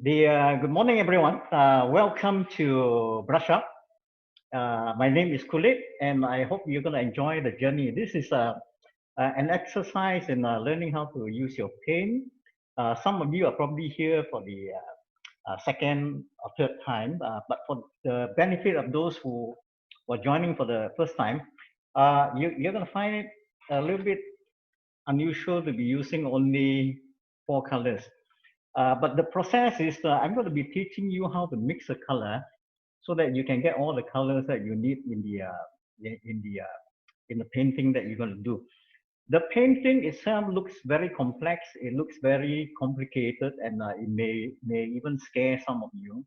Good morning, everyone. Welcome to Brush Up. My name is Kulit, and I hope you're going to enjoy the journey. This is an exercise in learning how to use your pen. Some of you are probably here for the second or third time, but for the benefit of those who were joining for the first time, you're going to find it a little bit unusual to be using only four colors. But the process is I'm going to be teaching you how to mix a color so that you can get all the colors that you need in the painting that you're going to do. The painting itself looks very complex. It looks very complicated, and it may even scare some of you.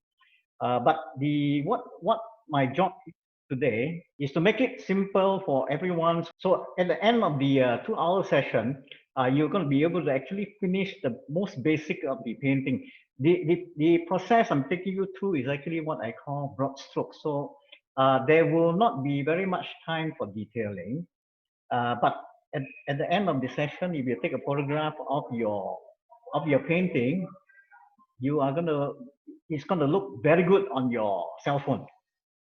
But what my job today is to make it simple for everyone. So at the end of the 2 hour session, you're going to be able to actually finish the most basic of the painting. The process I'm taking you through is actually what I call broad strokes. So there will not be very much time for detailing, but at the end of the session, if you take a photograph of your painting, you are going to it's going to look very good on your cell phone.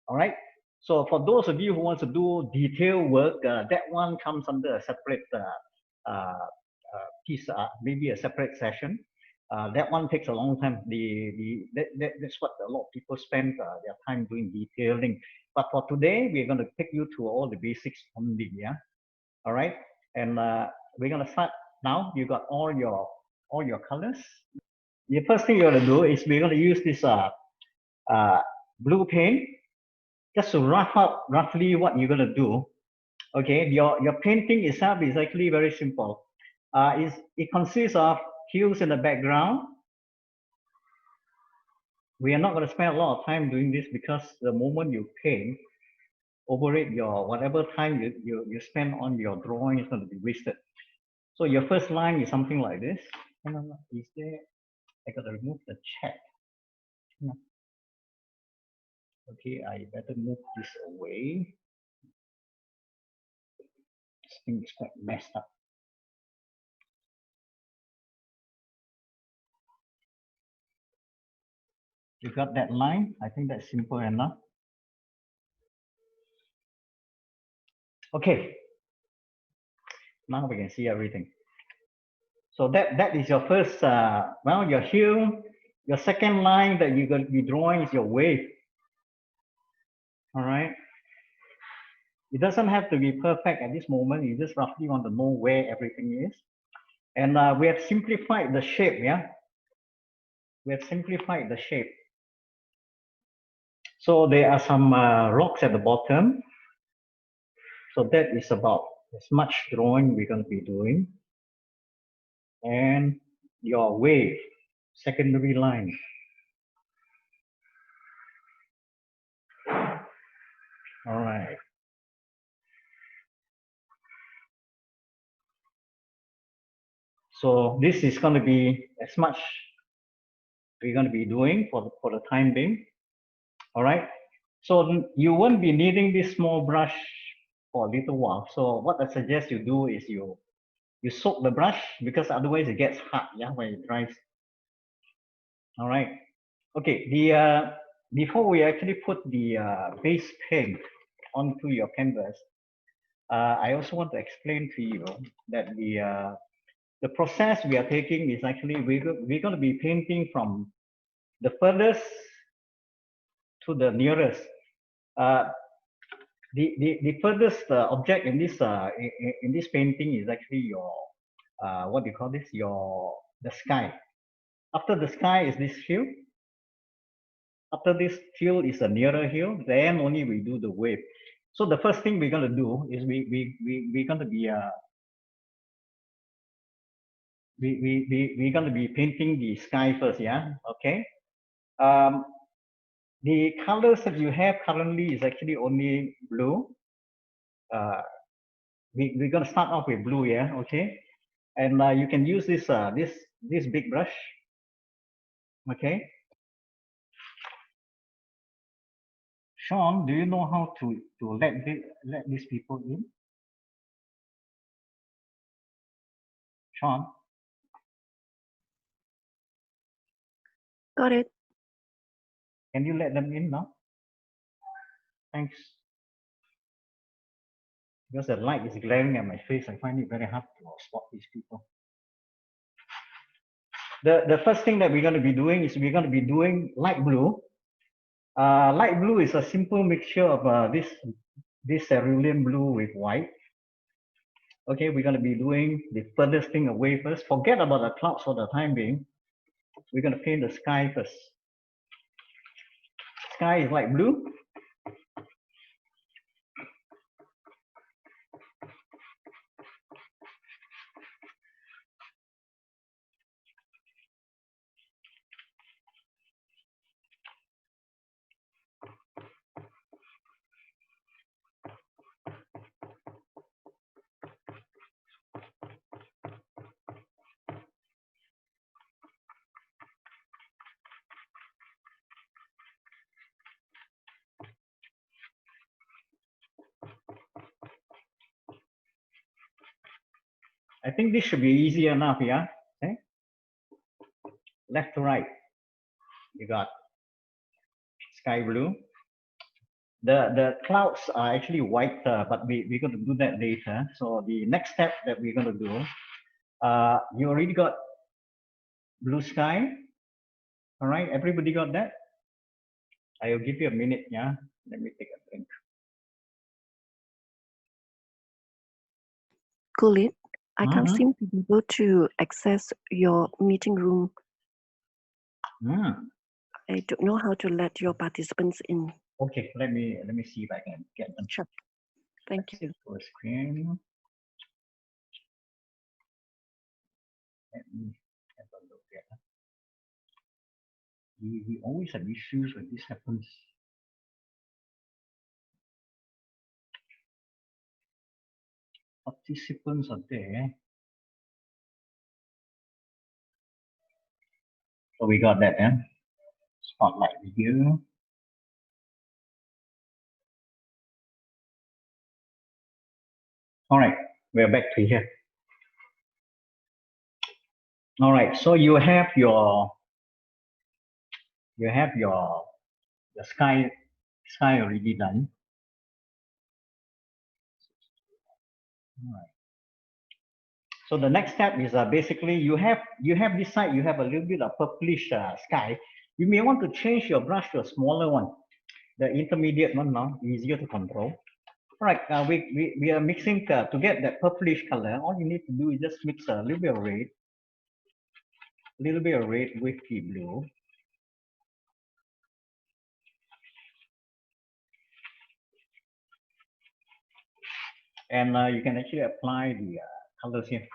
All right. So for those of you who want to do detail work, that one comes under a separate piece, maybe a separate session. That one takes a long time. That's what a lot of people spend their time doing detailing. But for today, we're going to take you through all the basics only. Yeah. All right. And we're going to start now. You got all your colors. The first thing you're going to do is we're going to use this blue paint just to rough out roughly what you're going to do. Okay, your painting itself is actually very simple. It consists of hues in the background. We are not going to spend a lot of time doing this because the moment you paint, over it, your whatever time you spend on your drawing is going to be wasted. So your first line is something like this. Is there? I got to remove the chat. Okay, I better move this away. This thing is quite messed up. You got that line? I think that's simple enough. Okay. Now we can see everything. So that is your first, well, your hue. Your second line that you're going to be drawing is your wave. All right. It doesn't have to be perfect at this moment. You just roughly want to know where everything is. And we have simplified the shape, yeah? We have simplified the shape. So there are some rocks at the bottom. So that is about as much drawing we're going to be doing. And your wave, secondary line. All right. So this is going to be as much we're going to be doing for the time being. All right. So you won't be needing this small brush for a little while. So what I suggest you do is you soak the brush because otherwise it gets hard, yeah, when it dries. All right. Okay. Before we actually put the base paint onto your canvas, I also want to explain to you that the process we are taking is actually we're going to be painting from the furthest to the nearest. The furthest object in this painting is actually your what do you call this? The sky. After the sky is this hill. After this hill is a nearer hill. Then only we do the wave. So the first thing we're going to do is we're going to be we're going to be painting the sky first, yeah. Okay. The colors that you have currently is actually only blue. We're going to start off with blue, yeah. Okay. And you can use this this big brush. Okay. Sean, do you know how to let these people in? Sean. Got it. Can you let them in now? Thanks. Because the light is glaring at my face, I find it very hard to spot these people. The first thing that we're going to be doing is we're going to be doing light blue. Light blue is a simple mixture of this cerulean blue with white. Okay, we're going to be doing the furthest thing away first. Forget about the clouds for the time being. We're going to paint the sky first. Sky is light blue. I think this should be easy enough, yeah? Okay. Left to right, you got sky blue. The clouds are actually white, but we're going to do that later. So the next step that we're going to do, you already got blue sky. All right, everybody got that? I'll give you a minute, yeah? Let me take a drink. Kulit, I can't seem to be able to access your meeting room. I don't know how to let your participants in. Okay, let me see if I can get them. Sure. Thank you. Full screen. Let me have a look at. We always have issues when this happens. Participants are there. So we got that, yeah? Spotlight video. All right, we're back to here. All right, so you have your the sky already done. All right. So the next step is basically you have this side, you have a little bit of purplish sky. You may want to change your brush to a smaller one, the intermediate one now, easier to control. All right, we are mixing to get that purplish color. All you need to do is just mix a little bit of red, with the blue. And you can actually apply the colors here.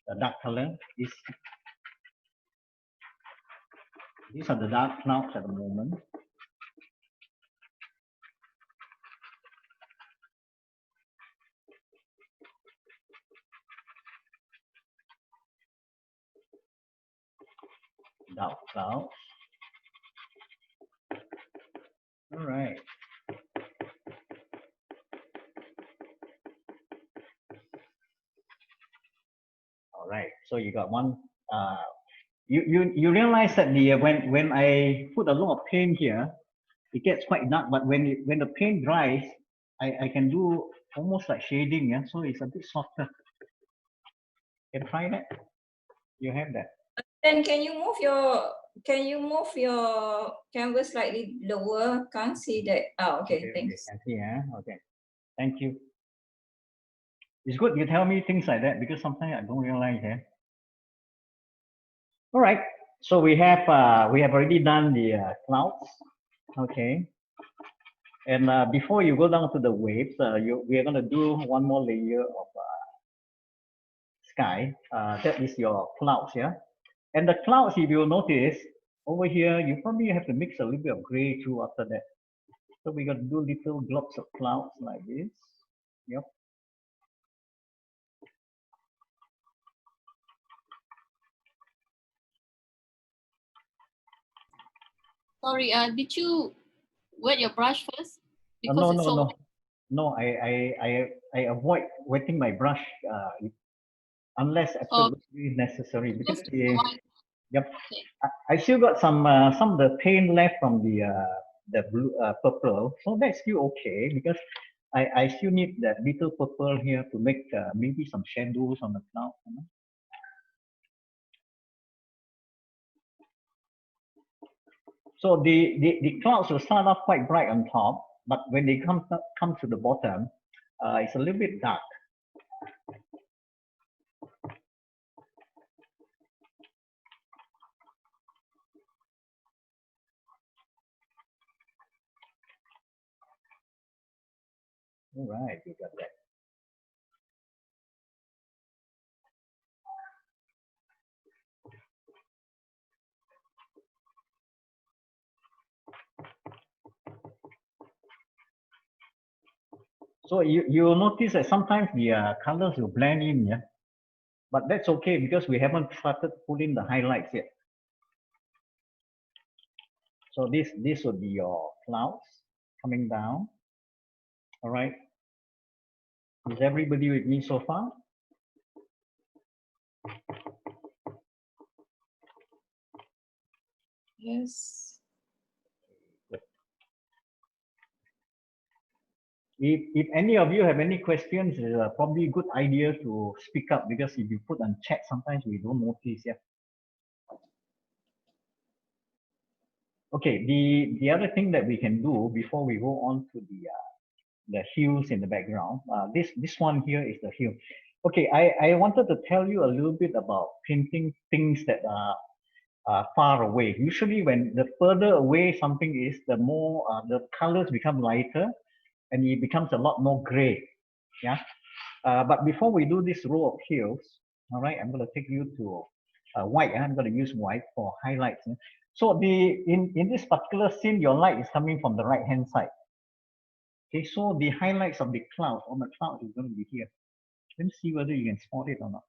The dark color is, these are the dark clouds at the moment. Dark clouds. All right. All right. So you got one. You realize that the when I put a lot of paint here, it gets quite dark. But when the paint dries, I can do almost like shading. Yeah. So it's a bit softer. Can try that. You have that. Then can you move your canvas slightly lower? Can't see that. Oh, okay, thanks. Okay, I see, yeah. Okay. Thank you. It's good you tell me things like that because sometimes I don't realize, yeah. All right. So we have already done the clouds. Okay. And before you go down to the waves, we are going to do one more layer of sky. That is your clouds, yeah. And the clouds, if you notice over here, you probably have to mix a little bit of gray too after that. So we're going to do little globs of clouds like this. Yep. Sorry, did you wet your brush first? Because no. I avoid wetting my brush unless absolutely necessary because Yep. Okay. I still got some of the paint left from the blue purple, so that's still okay because I still need that little purple here to make maybe some shadows on the cloud. You know? So the clouds will start off quite bright on top, but when they come to the bottom, it's a little bit dark. All right, you got that. So you'll notice that sometimes the colors will blend in, yeah. But that's okay because we haven't started putting the highlights yet. So this would be your clouds coming down. All right. Is everybody with me so far? Yes. If any of you have any questions, it's probably a good idea to speak up because if you put on chat, sometimes we don't notice. Yeah. Okay. The other thing that we can do before we go on to the hills in the background. This one here is the hill. Okay. I wanted to tell you a little bit about painting things that are far away. Usually, when the further away something is, the more the colors become lighter, and it becomes a lot more gray. Yeah. But before we do this row of hills, all right, I'm going to take you to white. I'm going to use white for highlights. So in this particular scene, your light is coming from the right hand side. Okay, so the highlights of the clouds on the cloud is going to be here. Let me see whether you can spot it or not.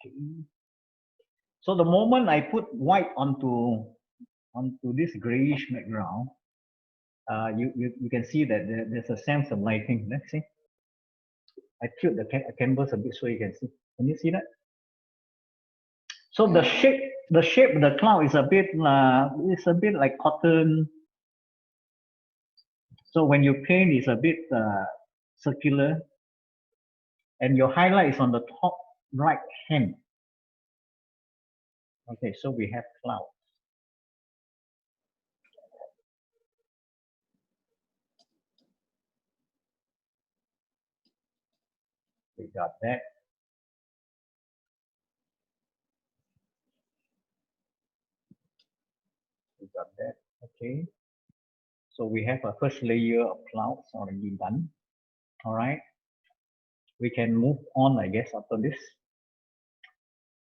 Okay. So the moment I put white onto this grayish background, you can see that there's a sense of lighting. Let's see. I tilt the canvas a bit so you can see. Can you see that? So the shape of the cloud is a bit like cotton. So when you paint, it's a bit circular, and your highlight is on the top right hand. Okay, so we have clouds. We got that. We got that. Okay. So we have a first layer of clouds already done. All right. We can move on, I guess, after this.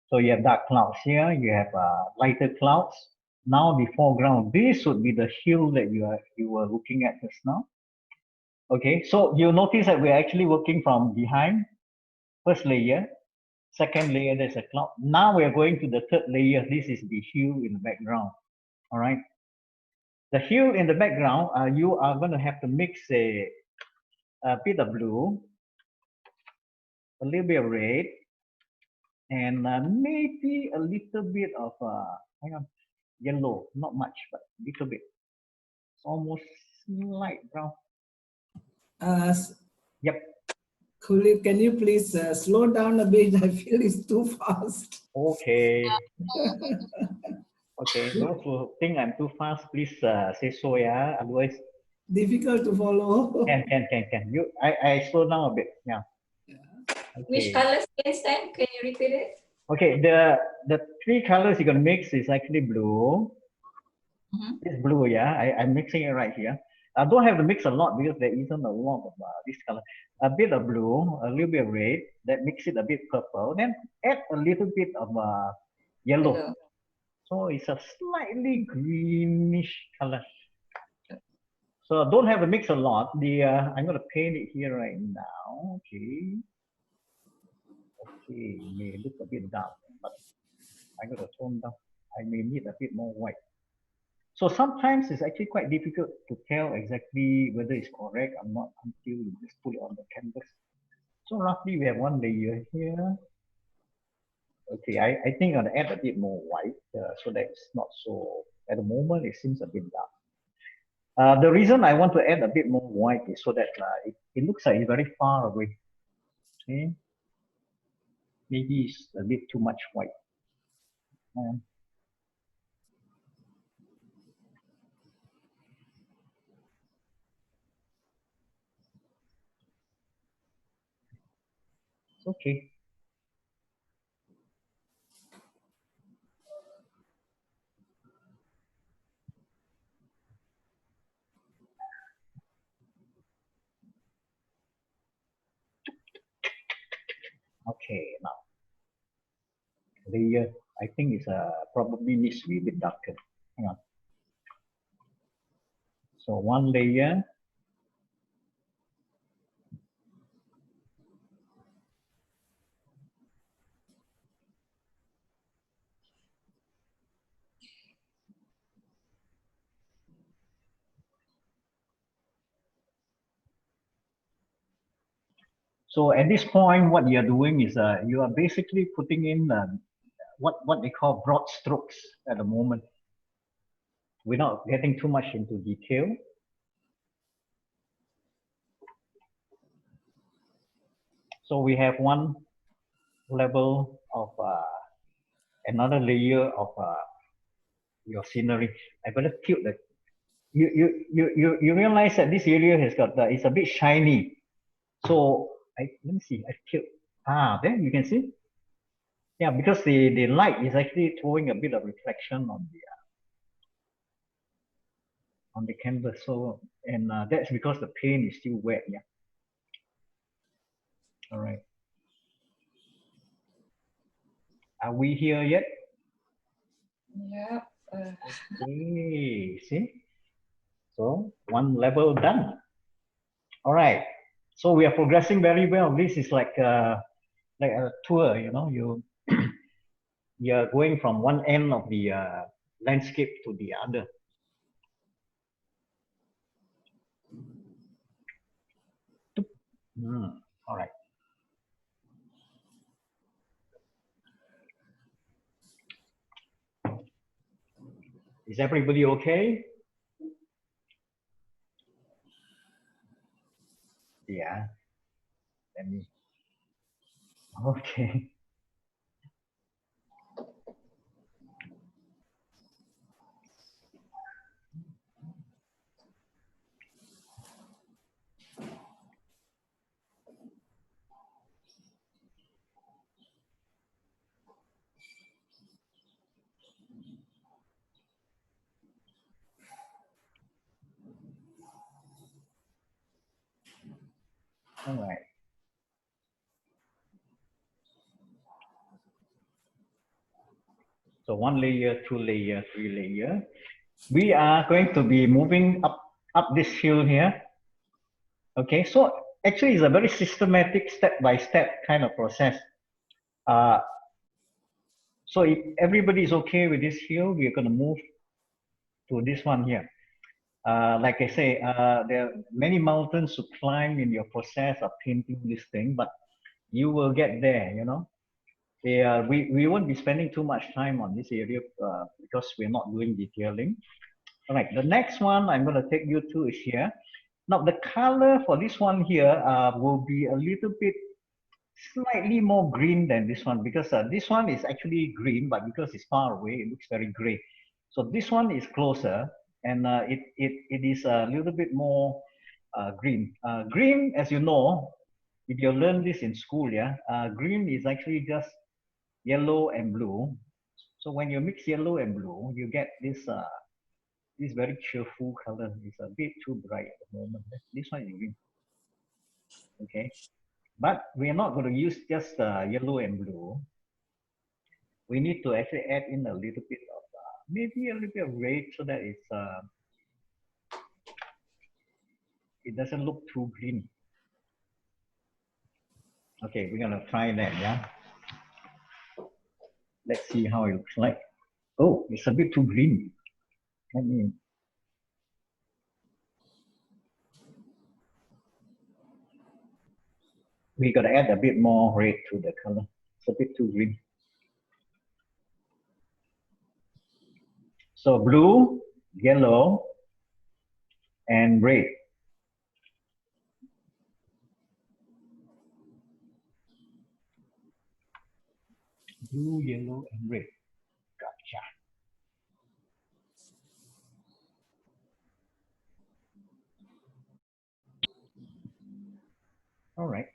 So you have dark clouds here. You have lighter clouds. Now the foreground. This would be the hill that you were looking at just now. Okay. So you notice that we're actually working from behind. First layer. Second layer, there's a cloud. Now we're going to the third layer. This is the hill in the background. All right. The hue in the background, you are going to have to mix a bit of blue, a little bit of red, and maybe a little bit of yellow. Not much, but a little bit. It's almost light brown. Yep. Acrylic, can you please slow down a bit? I feel it's too fast. Okay. Okay. Those who think I'm too fast, please say so. Yeah. Otherwise, Difficult to follow. can. I slow down a bit. Yeah. Okay. Which colors can you repeat it? Okay, the three colors you're gonna mix is actually blue. It's blue, yeah. I'm mixing it right here. I don't have to mix a lot because there isn't a lot of this color. A bit of blue, a little bit of red, that makes it a bit purple. Then add a little bit of yellow. So it's a slightly greenish color. So don't have to mix a lot. I'm going to paint it here right now. Okay. Okay, may look a bit dark, but I'm going to tone down. I may need a bit more white. So sometimes it's actually quite difficult to tell exactly whether it's correct or not until you just put it on the canvas. So roughly we have one layer here. Okay, I think I'm going to add a bit more white so that it's not so, at the moment it seems a bit dark. The reason I want to add a bit more white is so that it looks like it's very far away. Okay, maybe it's a bit too much white. It's okay. Okay, now layer, I think it's probably needs to be a bit darker. Hang on. So one layer. So at this point, what you're doing is you are basically putting in what they call broad strokes at the moment, without getting too much into detail. So we have one level of another layer of your scenery. I better tilt the. You realize that this area has got it's a bit shiny. So let me see. I tilt. There you can see. Yeah, because the light is actually throwing a bit of reflection on the canvas. So and that's because the paint is still wet. Yeah. All right. Are we here yet? Yeah. Okay. See. So one level done. All right. So we are progressing very well. This is like a tour. You know, you're going from one end of the landscape to the other. All right. Is everybody okay? Yeah. Let me. Okay. All right. So one layer, two layer, three layer. We are going to be moving up this hill here. Okay, so actually it's a very systematic step-by-step kind of process. So if everybody is okay with this hill, we're going to move to this one here. Like I say, there are many mountains to climb in your process of painting this thing, but you will get there, you know. We won't be spending too much time on this area because we're not doing detailing. All right, the next one I'm going to take you to is here. Now the color for this one here will be a little bit slightly more green than this one, because this one is actually green, but because it's far away, it looks very gray. So this one is closer, and it is a little bit more green. Green, as you know, if you learn this in school, yeah, green is actually just yellow and blue. So when you mix yellow and blue, you get this very cheerful color. It's a bit too bright at the moment. This one is green. Okay, but we are not going to use just yellow and blue. We need to actually add in a little bit of maybe a little bit of red so that it's it doesn't look too green. Okay, we're gonna try that, yeah. Let's see how it looks like. Oh, it's a bit too green. Let me. We gotta add a bit more red to the color. It's a bit too green. So blue, yellow, and red. Blue, yellow, and red. Gotcha. All right.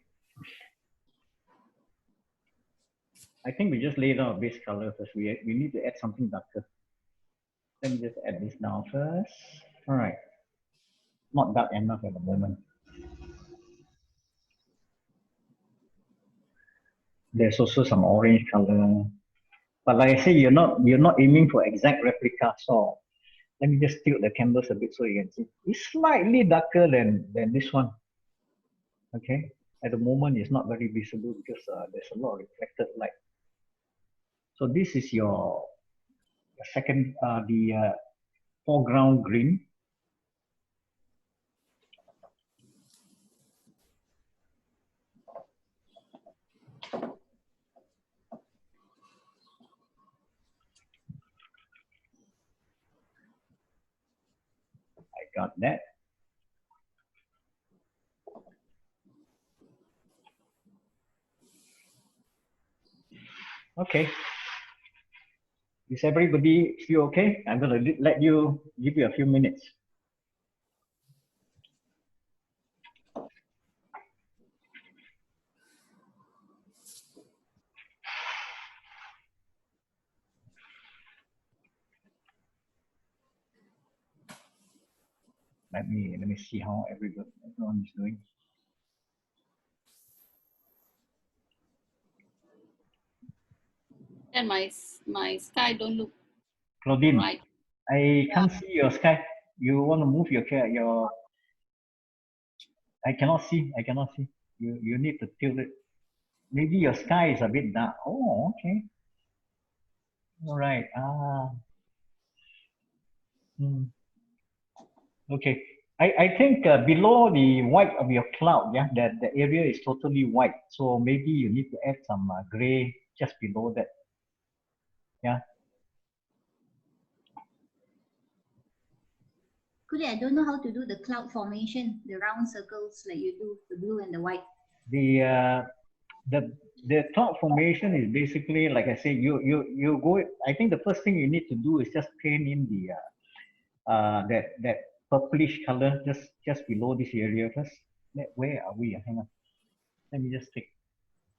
I think we just laid out a base color first. We need to add something darker. Let me just add this down first. All right. Not dark enough at the moment. There's also some orange color. But like I say, you're not aiming for exact replica. So let me just tilt the canvas a bit so you can see. It's slightly darker than this one. Okay. At the moment, it's not very visible because there's a lot of reflected light. So this is your second, the foreground green. I got that. Okay. Is everybody still okay? I'm going to let you, give you a few minutes. Let me see how everyone is doing. And my sky don't look Claudine, right. I can't see your sky. You want to move your I cannot see. You need to tilt it. Maybe your sky is a bit dark. Oh, okay. All right. Okay. I think below the white of your cloud, yeah, that the area is totally white. So maybe you need to add some gray just below that. Yeah. I don't know how to do the cloud formation, the round circles like you do, the blue and the white. The cloud formation is basically, like I say, you go. I think the first thing you need to do is just paint in the that purplish color just below this area first. Where are we? Hang on. Let me just take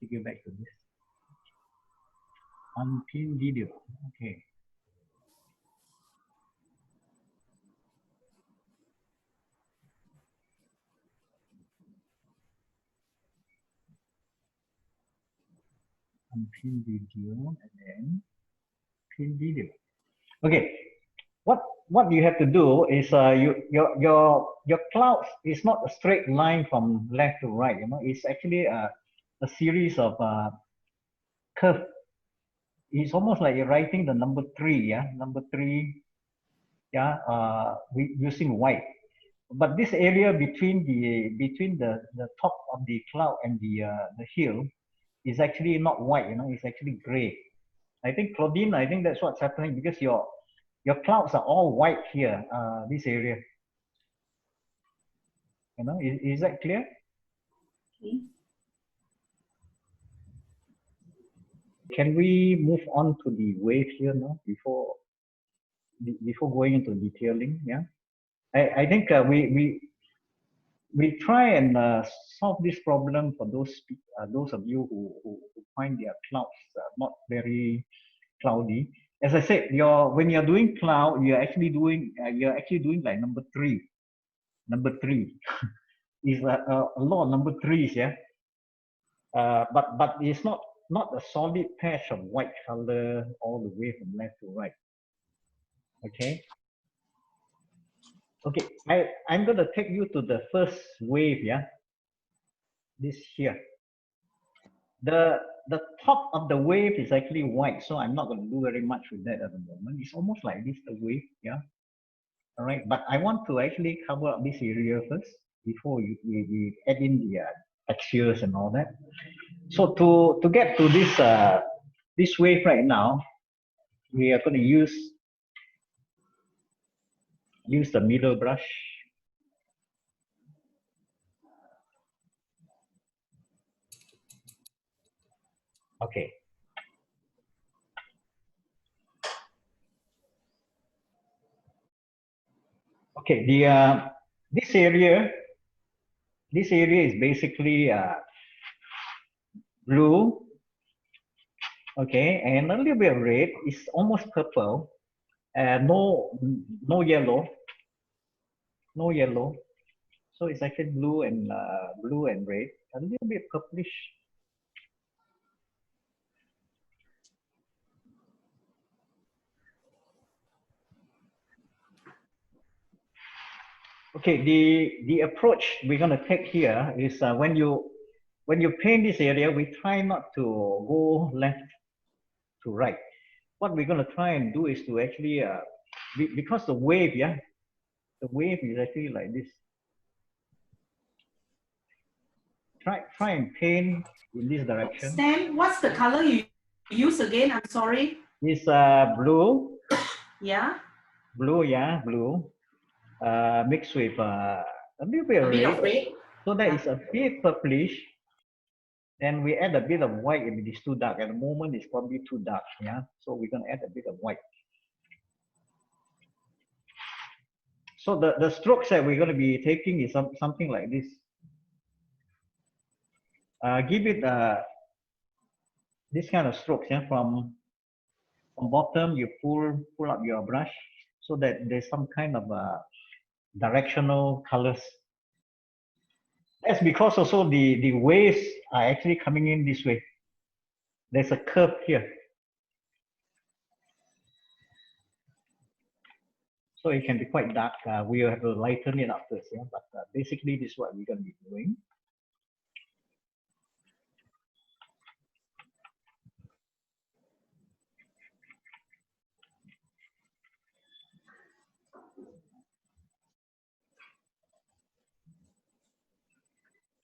you back to this. Unpin video. Okay. Unpin video and then pin video. Okay. What you have to do is your clouds is not a straight line from left to right. You know, it's actually a series of curve. It's almost like you're writing the number 3. Yeah, number 3. Yeah, using white. But this area between the top of the cloud and the hill is actually not white. You know, it's actually gray. I think Claudine, I think that's what's happening because your clouds are all white here. This area. You know, is that clear? Okay. Can we move on to the wave here now before going into detailing? Yeah, I think we try and solve this problem for those of you who find their clouds not very cloudy. As I said, when you're doing cloud, you're actually doing like number 3. Number 3 is a lot of number 3s, yeah. But it's not a solid patch of white color all the way from left to right. Okay. Okay, I'm going to take you to the first wave, yeah? This here. The top of the wave is actually white, so I'm not going to do very much with that at the moment. It's almost like this, the wave, yeah? All right, but I want to actually cover up this area first before we add in the textures and all that. So to get to this wave right now, we are going to use the middle brush. Okay. Okay, this area is basically blue, okay, and a little bit of red. It's almost purple, no yellow, so it's actually blue and red, a little bit purplish. Okay, the approach we're going to take here is when you paint this area, we try not to go left to right. What we're going to try and do is to actually because the wave, yeah, the wave is actually like this. Try and paint in this direction. Sam, what's the color you use again? I'm sorry. It's blue. Yeah. Blue, yeah, blue. Mixed with a little bit of red. So that is a bit purplish. Then we add a bit of white if it is too dark. At the moment, it's probably too dark, yeah? So we're going to add a bit of white. So the strokes that we're going to be taking is something like this. Give it this kind of strokes, yeah? From bottom, you pull up your brush so that there's some kind of directional colors. That's because also the waves are actually coming in this way. There's a curve here. So it can be quite dark. We have to lighten it up first, yeah? But basically this is what we're going to be doing.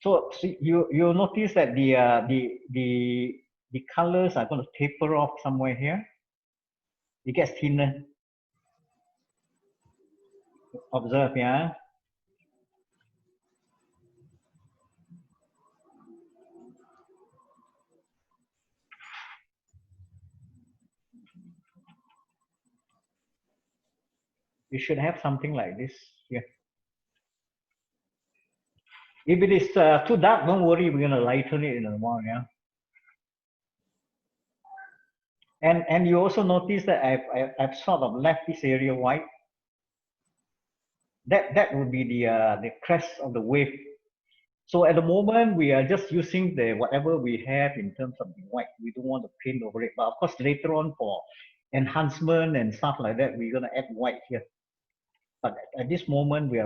So you'll notice that the colors are going to taper off somewhere here. It gets thinner. Observe, yeah. You should have something like this here. If it is too dark, don't worry, we're going to lighten it in a while, yeah. And you also notice that I've sort of left this area white. That would be the crest of the wave. So at the moment, we are just using whatever we have in terms of the white. We don't want to paint over it. But of course, later on for enhancement and stuff like that, we're going to add white here. But at this moment, we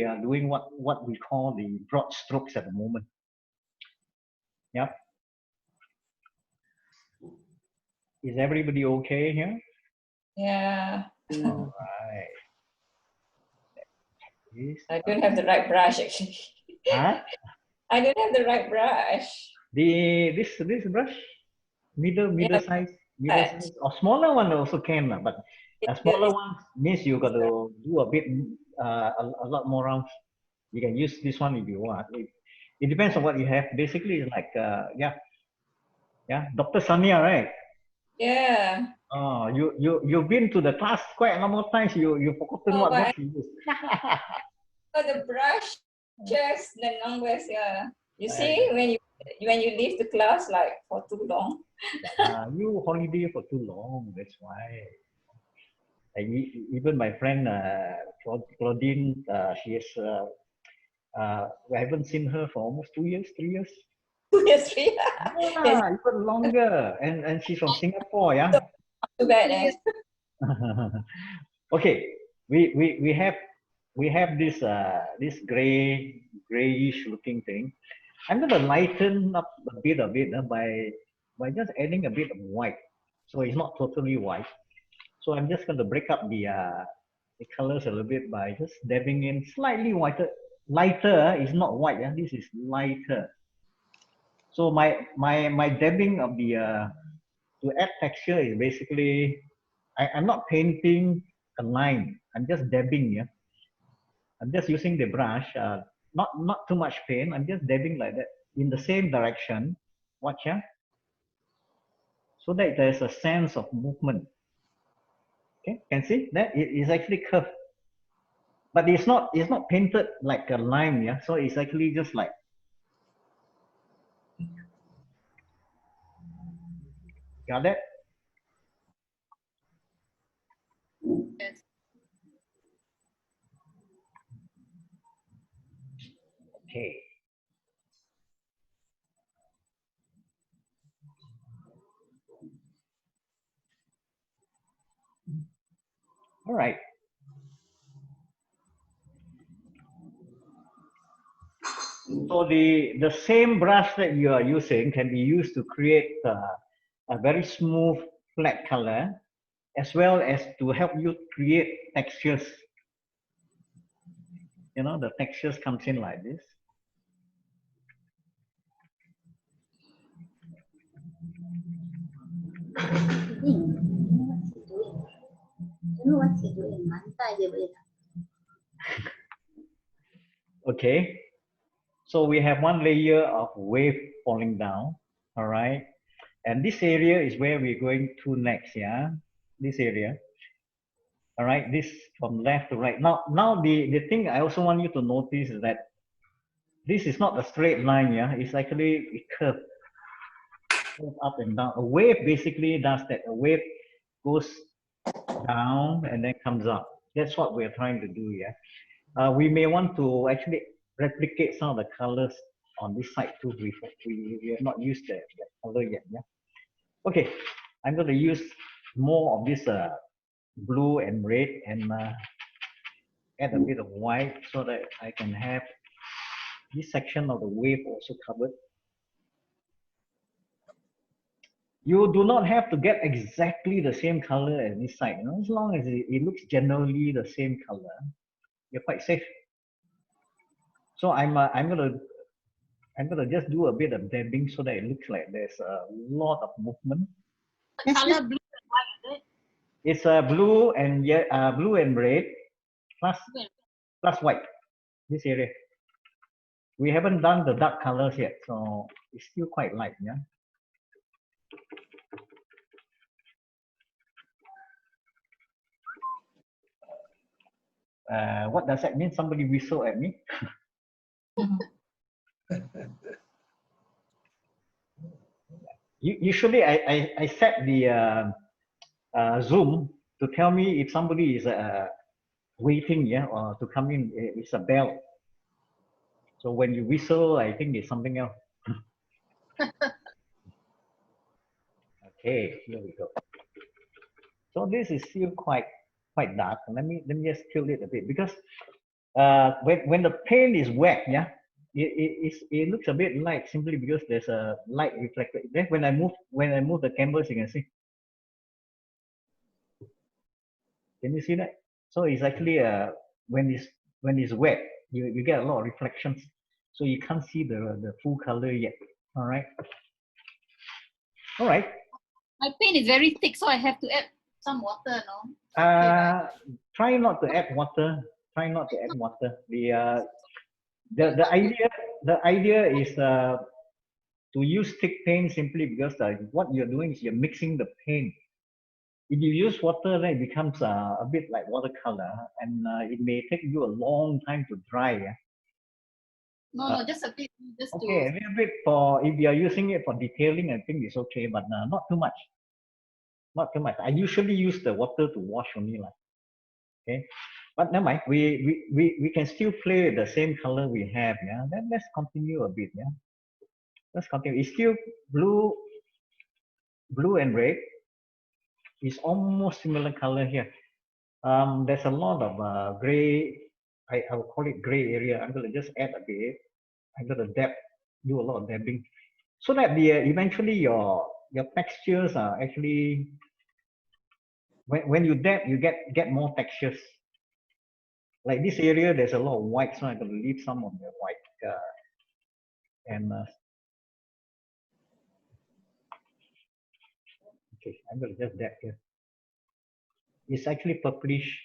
are doing what we call the broad strokes at the moment. Yep. Is everybody okay here? Yeah. All right. I don't have the right brush actually. Huh? I don't have the right brush. This brush, middle size, or smaller one also can, but a smaller one means you got to do a bit a lot more rounds. You can use this one if you want. It depends on what you have. Basically, it's like yeah, Dr. Sania, right? Yeah. Oh, you've been to the class quite a number of times. You've forgotten what brush you use. Oh, the brush, just the numbers. Yeah. You see, when you leave the class like for too long. You holiday for too long. That's why. Even my friend Claudine, she is. We haven't seen her for almost 2 years, 3 years. 2 years, 3 years. Yeah, even longer. And she's from Singapore, yeah. Too bad, eh? Okay, we have we have this this grayish looking thing. I'm going to lighten up a bit of it by just adding a bit of white. So it's not totally white. So I'm just going to break up the colors a little bit by just dabbing in slightly whiter. Lighter is not white. This is lighter. So my dabbing of the to add texture is basically I'm not painting a line. I'm just dabbing. Yeah. I'm just using the brush. Not too much paint. I'm just dabbing like that in the same direction. Watch, yeah. So that there's a sense of movement. Okay, can see that it is actually curved, but it's not painted like a line, yeah. So it's actually just like, got that? Yes. Okay. All right. So the same brush that you are using can be used to create a very smooth flat color, as well as to help you create textures. You know, the textures comes in like this. Okay. So we have one layer of wave falling down. All right. And this area is where we're going to next, yeah? This area. All right, this from left to right. Now the thing I also want you to notice is that this is not a straight line, yeah? It's actually a curve up and down. A wave basically does that. A wave goes down and then comes up. That's what we're trying to do, yeah? We may want to actually replicate some of the colors on this side too. We have not used that color yet, yeah? Okay, I'm going to use more of this blue and red and add a bit of white so that I can have this section of the wave also covered. You do not have to get exactly the same color as this side, you know? As long as it looks generally the same color, you're quite safe. So I'm gonna just do a bit of dabbing so that it looks like there's a lot of movement. The color blue and white, is it? It's blue and red plus white. This area. We haven't done the dark colors yet, so it's still quite light, yeah. What does that mean? Somebody whistle at me. Usually, I set the Zoom to tell me if somebody is waiting, yeah, or to come in. It's a bell. So when you whistle, I think it's something else. Okay, here we go. So this is still quite dark. Let me just tilt it a bit because when the paint is wet, yeah, it looks a bit light simply because there's a light reflected. Then when I move the canvas, you can see. Can you see that? So it's actually when it's wet, you get a lot of reflections, so you can't see the full color yet. All right. All right. My paint is very thick, so I have to add some water, no? Try not to add water. Try not to add water. The idea is to use thick paint simply because what you're doing is you're mixing the paint. If you use water, then it becomes a bit like watercolor, and it may take you a long time to dry. Yeah? No, just a bit. Just okay, a little bit for if you are using it for detailing, I think it's okay, but not too much. Not too much. I usually use the water to wash only, like. Okay, but never mind. We can still play with the same color we have. Yeah, then let's continue a bit. Yeah, let's continue. It's still blue and red. It's almost similar color here. There's a lot of gray I will call it gray area. I'm going to just add a bit. I'm going to dab, do a lot of dabbing, so that the eventually your textures are actually, when you dab, you get more textures. Like this area, there's a lot of white, so I'm going to leave some of the white and okay, I'm going to just dab here. It's actually purplish,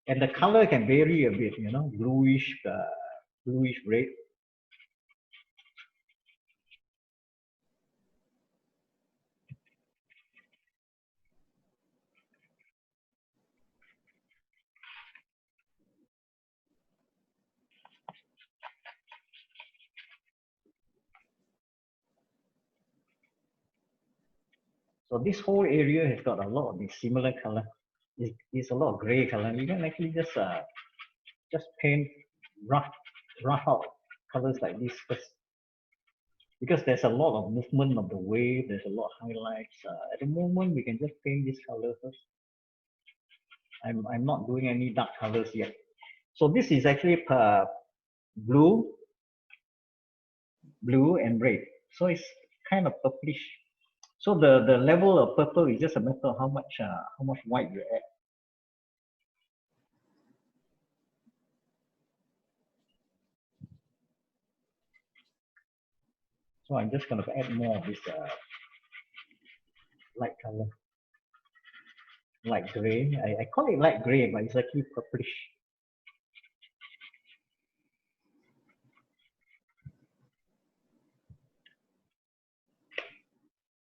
and the color can vary a bit, you know, bluish red. So this whole area has got a lot of the similar color. It's a lot of gray color. You can actually just paint rough out colors like this first, because there's a lot of movement of the wave. There's a lot of highlights. At the moment, we can just paint this color first. I'm not doing any dark colors yet. So this is actually blue and red. So it's kind of purplish. So the level of purple is just a matter of how much white you add. So I'm just going to add more of this light color, light gray. I call it light gray, but it's actually purplish.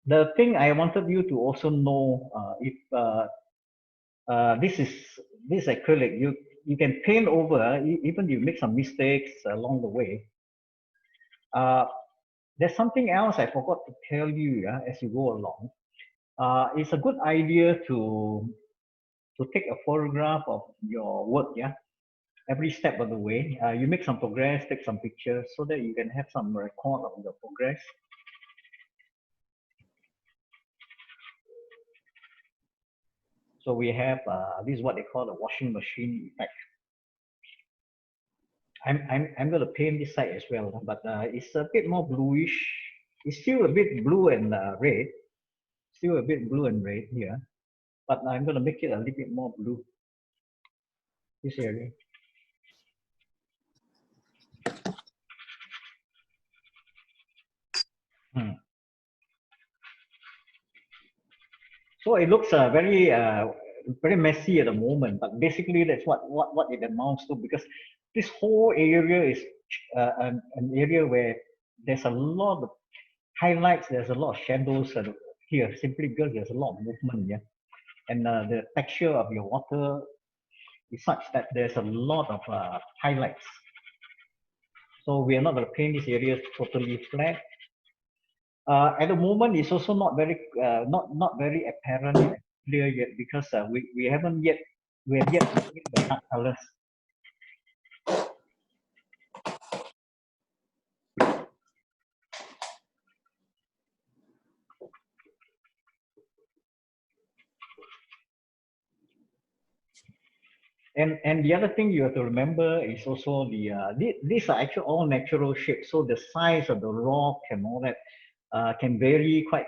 The thing I wanted you to also know, if this acrylic, you can paint over, even you make some mistakes along the way. There's something else I forgot to tell you as you go along. It's a good idea to take a photograph of your work, every step of the way. You make some progress, take some pictures, so that you can have some record of your progress. So we have this is what they call the washing machine effect. I'm going to paint this side as well, but it's a bit more bluish. It's still a bit blue and red, still a bit blue and red here, but I'm going to make it a little bit more blue. This area. So it looks very messy at the moment, but basically that's what it amounts to, because this whole area is an area where there's a lot of highlights, there's a lot of shadows here, simply because there's a lot of movement, and the texture of your water is such that there's a lot of highlights. So we are not going to paint this area totally flat. At the moment, it's also not very apparent and clear yet, because we have yet to paint the dark colors. And the other thing you have to remember is also these are actually all natural shapes. So the size of the rock and all that can vary quite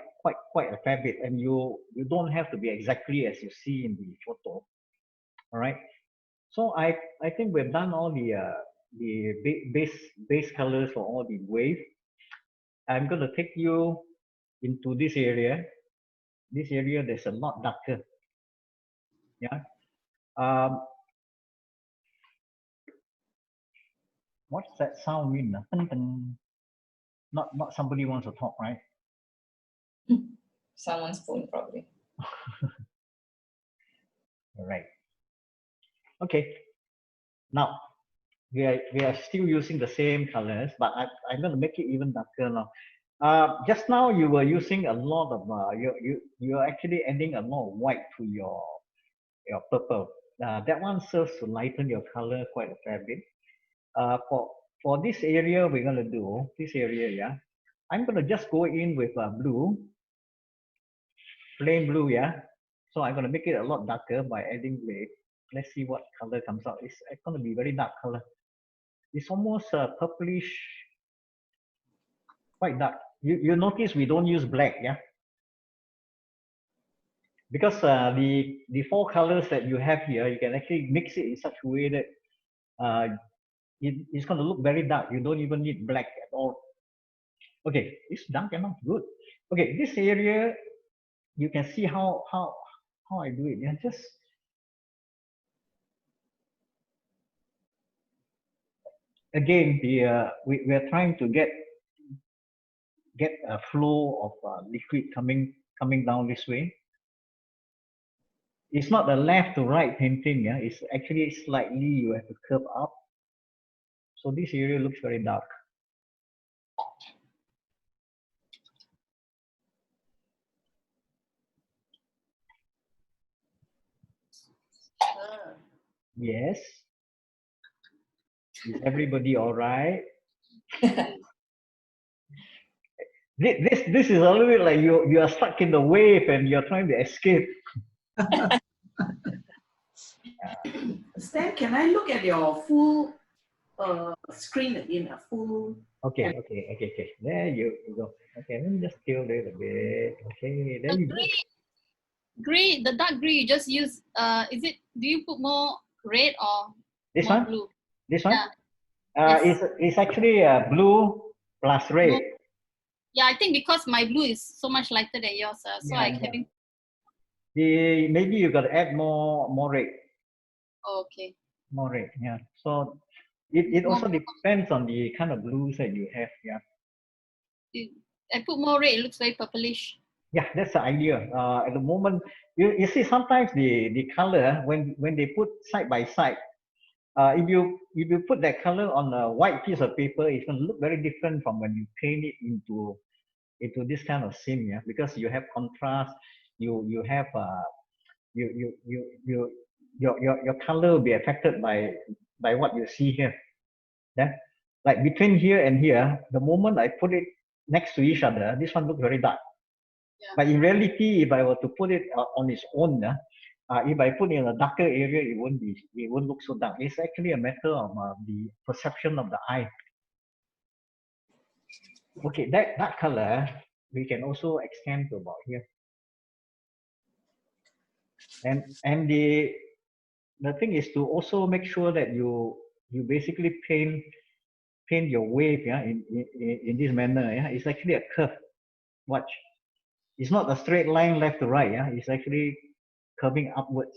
a fair bit, and you don't have to be exactly as you see in the photo. All right. So I think we've done all the base colors for all the wave. I'm going to take you into this area. This area there's a lot darker. Yeah. What's that sound mean? Not somebody wants to talk, right? Someone's phone probably. All right. Okay. Now we are still using the same colors, but I'm going to make it even darker now. Just now you were using a lot of you're actually adding a lot of white to your purple. That one serves to lighten your color quite a fair bit. For this area, we're going to do this area, yeah. I'm going to just go in with blue, plain blue, yeah. So I'm going to make it a lot darker by adding red. let's see what color comes out. It's going to be very dark color. It's almost purplish, quite dark. You notice we don't use black, yeah? Because the four colors that you have here, you can actually mix it in such a way that it's going to look very dark. You don't even need black at all. Okay, it's dark enough, good. Okay, this area, you can see how I do it. Yeah, just again, we are trying to get a flow of liquid coming down this way. It's not a left to right painting, yeah. It's actually slightly you have to curve up. So this area looks very dark. Yes. Is everybody all right? This is a little bit like you are stuck in the wave and you're trying to escape. Stan, can I look at your full screen again? A full. Okay. There you go. Okay, let me just scale it a bit. Okay, there you go. Gray, the dark gray you just use, do you put more red or This more one? blue? This one? Yeah. Yes. It's actually blue plus red. Blue. Yeah, I think because my blue is so much lighter than yours, so Yeah, I yeah. having. Maybe you got to add more red. Oh, okay. More red, yeah. So it also depends on the kind of blues that you have, yeah. I put more red, it looks very purplish. Yeah, that's the idea. At the moment, you see sometimes the color when they put side by side, if you put that color on a white piece of paper, it's going to look very different from when you paint it into this kind of scene, yeah. Because you have contrast, you have your color will be affected by what you see here. Yeah, like between here and here, the moment I put it next to each other, this one looks very dark. Yeah. But in reality, if I were to put it on its own, if I put it in a darker area, it won't look so dark. It's actually a matter of the perception of the eye. Okay, that color we can also extend to about here. And the thing is to also make sure that you basically paint your wave, yeah, in this manner, yeah. It's actually a curve. Watch. It's not a straight line left to right, yeah. It's actually curving upwards.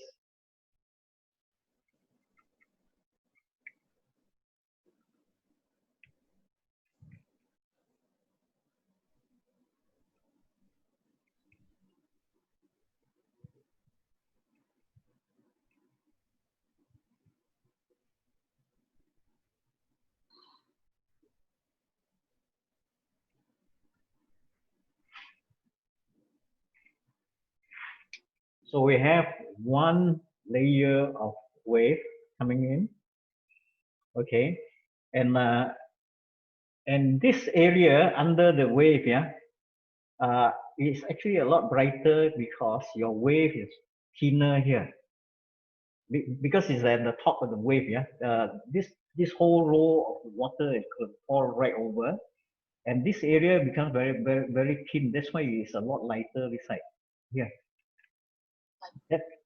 So we have one layer of wave coming in, okay, and this area under the wave, yeah, is actually a lot brighter because your wave is thinner here. Because it's at the top of the wave, yeah. This whole row of water is going to fall right over, and this area becomes very thin. That's why it's a lot lighter this side. Yeah.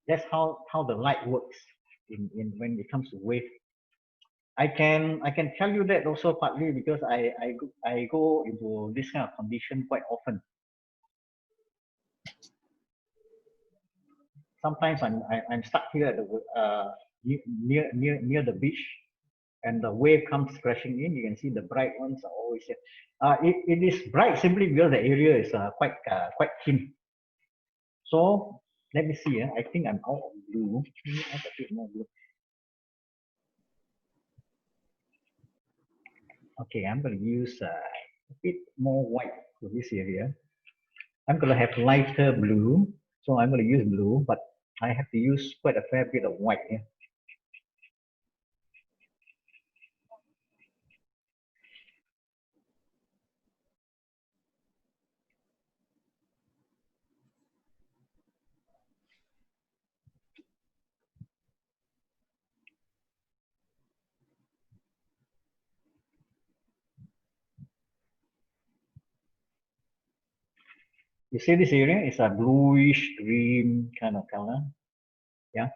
That's how the light works in when it comes to wave. I can tell you that also partly because I go into this kind of condition quite often. Sometimes I'm stuck here at the near the beach, and the wave comes crashing in. You can see the bright ones are always here. It is bright simply because the area is quite thin. So let me see. I think I'm out of blue. Let me add a bit more blue. Okay, I'm going to use a bit more white for this area. I'm going to have lighter blue, so I'm going to use blue, but I have to use quite a fair bit of white here. You see this area is a bluish green kind of color. Yeah.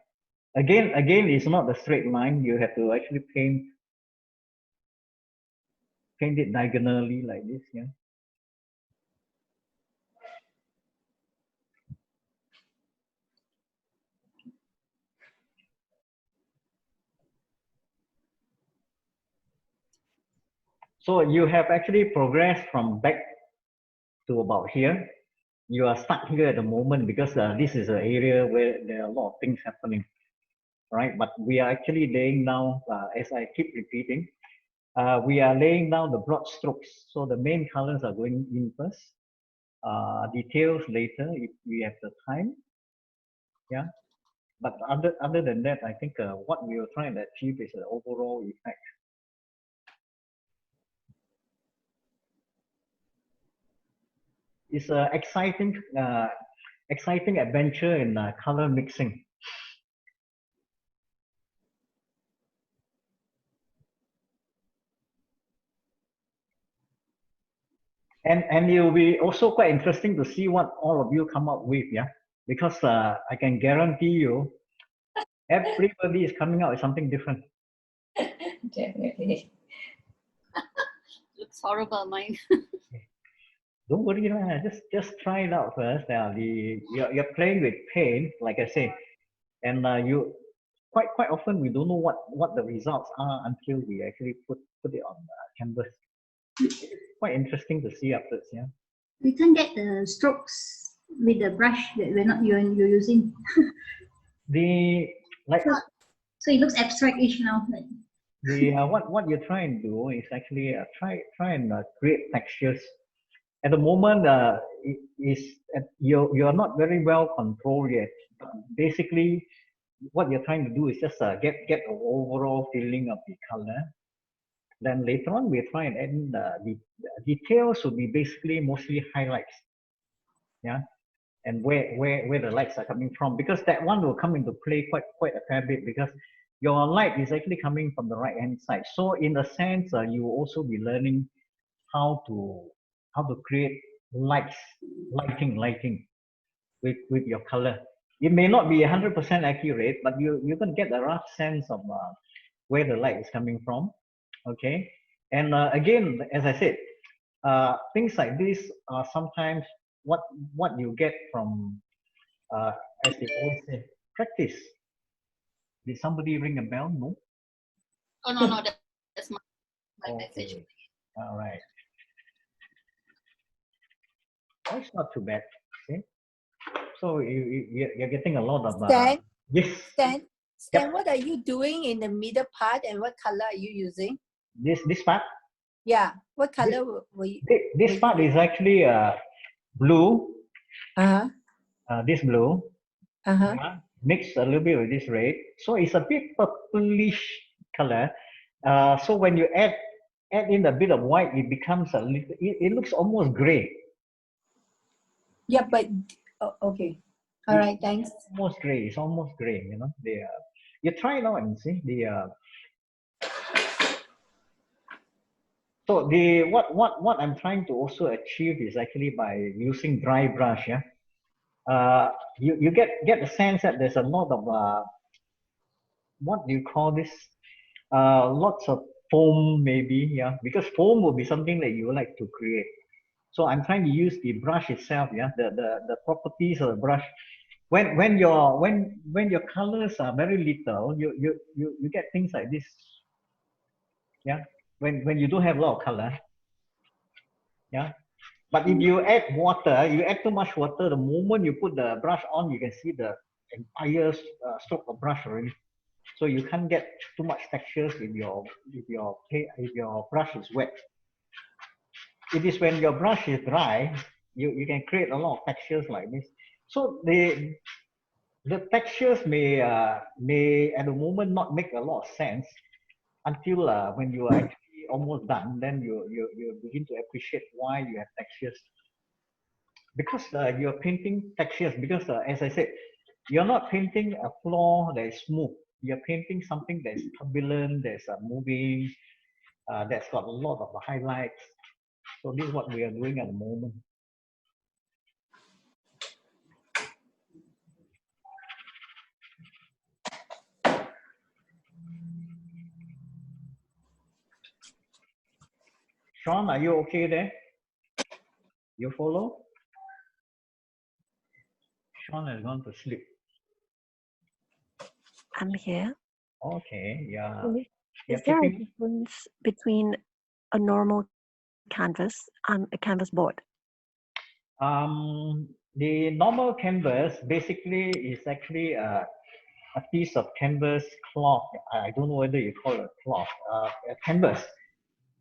Again, it's not the straight line. You have to actually paint it diagonally like this. Yeah. So you have actually progressed from back to about here. You are stuck here at the moment because this is an area where there are a lot of things happening, right? But we are actually laying down, as I keep repeating, we are laying down the broad strokes. So the main colors are going in first, details later if we have the time. Yeah. But other than that, I think what we are trying to achieve is an overall effect. It's an exciting adventure in color mixing. And it will be also quite interesting to see what all of you come up with, yeah? Because I can guarantee you, everybody is coming out with something different. Definitely. Looks horrible, mine. Don't worry, just try it out first. You're playing with paint, like I say, and you quite often we don't know what the results are until we actually put it on canvas. It's quite interesting to see afterwards, yeah. We can't get the strokes with the brush that you're using. So it looks abstract-ish now. What you're trying to do is actually try and create textures. At the moment, you're not very well controlled yet. Basically, what you're trying to do is just get an overall feeling of the color. Then later on, we try and add the details will be basically mostly highlights. Yeah, and where the lights are coming from, because that one will come into play quite a fair bit, because your light is actually coming from the right hand side. So in a sense, you will also be learning how to create lighting with your color. It may not be 100% accurate, but you can get a rough sense of where the light is coming from. Okay, and again, as I said, things like this are sometimes what you get from, as they always say, practice. Did somebody ring a bell? No. Oh no, that's my message. Okay. All right. Oh, it's not too bad. Okay. So you're getting a lot of. Stan? Yes. Stan, Yep. what are you doing in the middle part, and what color are you using? This part. Yeah, what color were you? This part is actually blue. This blue. Yeah, mixed a little bit with this red, so it's a bit purplish color. So when you add in a bit of white, it becomes a little. It looks almost gray. Yeah, but okay. All right, thanks. Almost gray. It's almost gray. You know, you try it out and see So what I'm trying to also achieve is actually by using dry brush. Yeah. You get the sense that there's a lot of what do you call this? Lots of foam maybe, yeah, because foam will be something that you would like to create. So I'm trying to use the brush itself, yeah, the properties of the brush. When your colors are very little, you get things like this, yeah. When you don't have a lot of color, yeah. But if you add water, you add too much water, the moment you put the brush on, you can see the entire stroke of brush already. So you can't get too much textures if your brush is wet. It is when your brush is dry, you can create a lot of textures like this. So the textures may at the moment not make a lot of sense until when you are actually almost done. Then you begin to appreciate why you have textures, because you're painting textures. Because as I said, you're not painting a floor that is smooth. You're painting something that's turbulent, that's moving, that's got a lot of highlights. So this is what we are doing at the moment. Sean, are you okay there? You follow? Sean has gone to sleep. I'm here. Okay, yeah. Is there a difference between a normal canvas and a canvas board? The normal canvas basically is actually a piece of canvas cloth. I don't know whether you call it cloth, a canvas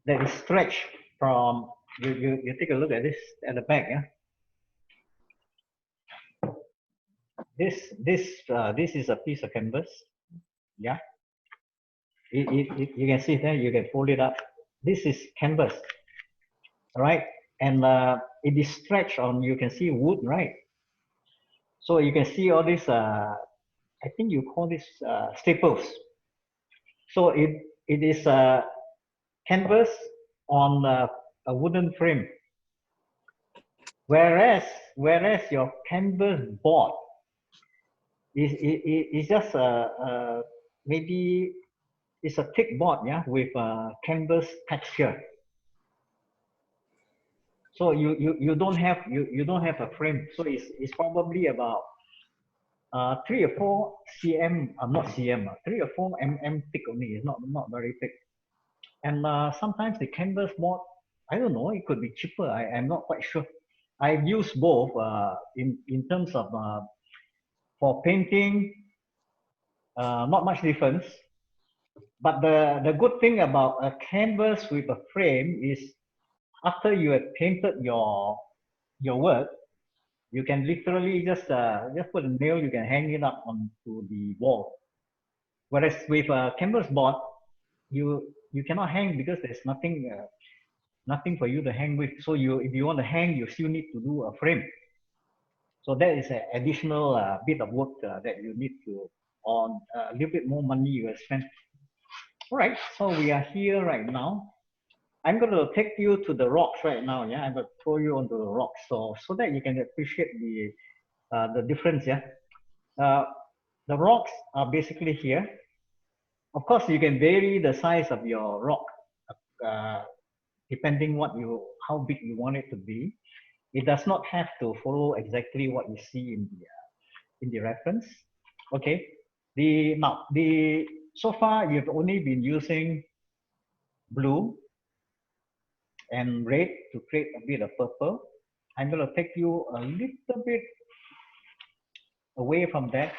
that is stretched from, you take a look at this at the back, yeah? This is a piece of canvas, yeah? You can see there, you can fold it up. This is canvas, right? And it is stretched on, you can see wood, right? So you can see all these, I think you call this staples. So it is a canvas on a wooden frame. Whereas your canvas board is just maybe it's a thick board, yeah, with a canvas texture. So you don't have a frame. So it's probably about 3 or 4 cm, not cm, 3 or 4 mm thick only. It's not very thick. And sometimes the canvas board, I don't know, it could be cheaper. I'm not quite sure. I've used both in terms of for painting, not much difference. But the good thing about a canvas with a frame is after you have painted your work, you can literally just put a nail, you can hang it up onto the wall. Whereas with a canvas board, you cannot hang because there's nothing for you to hang with. So if you want to hang, you still need to do a frame. So that is an additional bit of work that you need to, on a little bit more money you have spent. All right, so we are here right now. I'm going to take you to the rocks right now. Yeah, I'm going to throw you onto the rocks so that you can appreciate the difference. Yeah, the rocks are basically here. Of course, you can vary the size of your rock depending how big you want it to be. It does not have to follow exactly what you see in the reference. Okay. So far you've only been using blue and red to create a bit of purple. I'm going to take you a little bit away from that.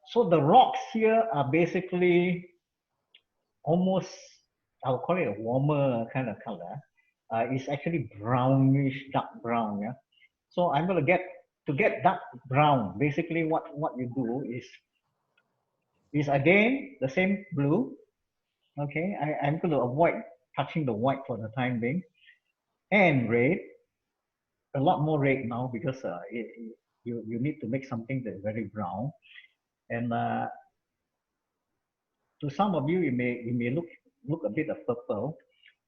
So the rocks here are basically almost, I'll call it a warmer kind of color. It's actually brownish, dark brown. Yeah. So I'm going to get dark brown. Basically, what you do is again the same blue. Okay, I'm going to avoid touching the white for the time being, and red. A lot more red now because you need to make something that's very brown, and to some of you it may look a bit of purple,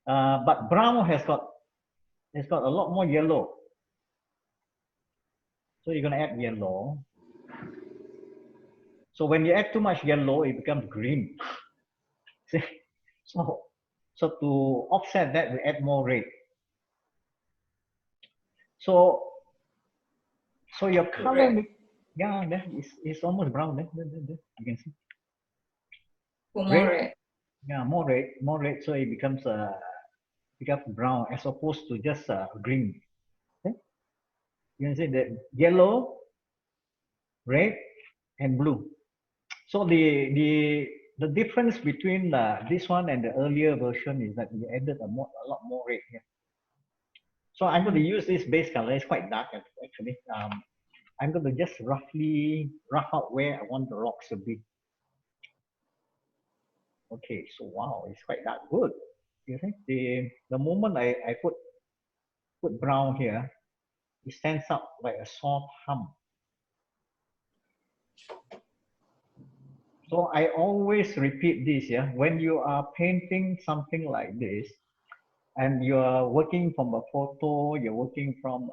but brown has got a lot more yellow. So you're going to add yellow. So when you add too much yellow, it becomes green. See? So to offset that, we add more red. So your color, yeah, that is almost brown. You can see. More red. Yeah, more red. So it becomes brown as opposed to just green. Okay? You can see the yellow, red, and blue. So the difference between this one and the earlier version is that we added a lot more red here. So I'm going to use this base color. It's quite dark actually. I'm going to just roughly rough out where I want the rocks to be. Okay, so wow, it's quite dark. Good. You think the moment I put brown here, it stands up like a soft hum. So I always repeat this, yeah. When you are painting something like this, and you are working from a photo, you're working from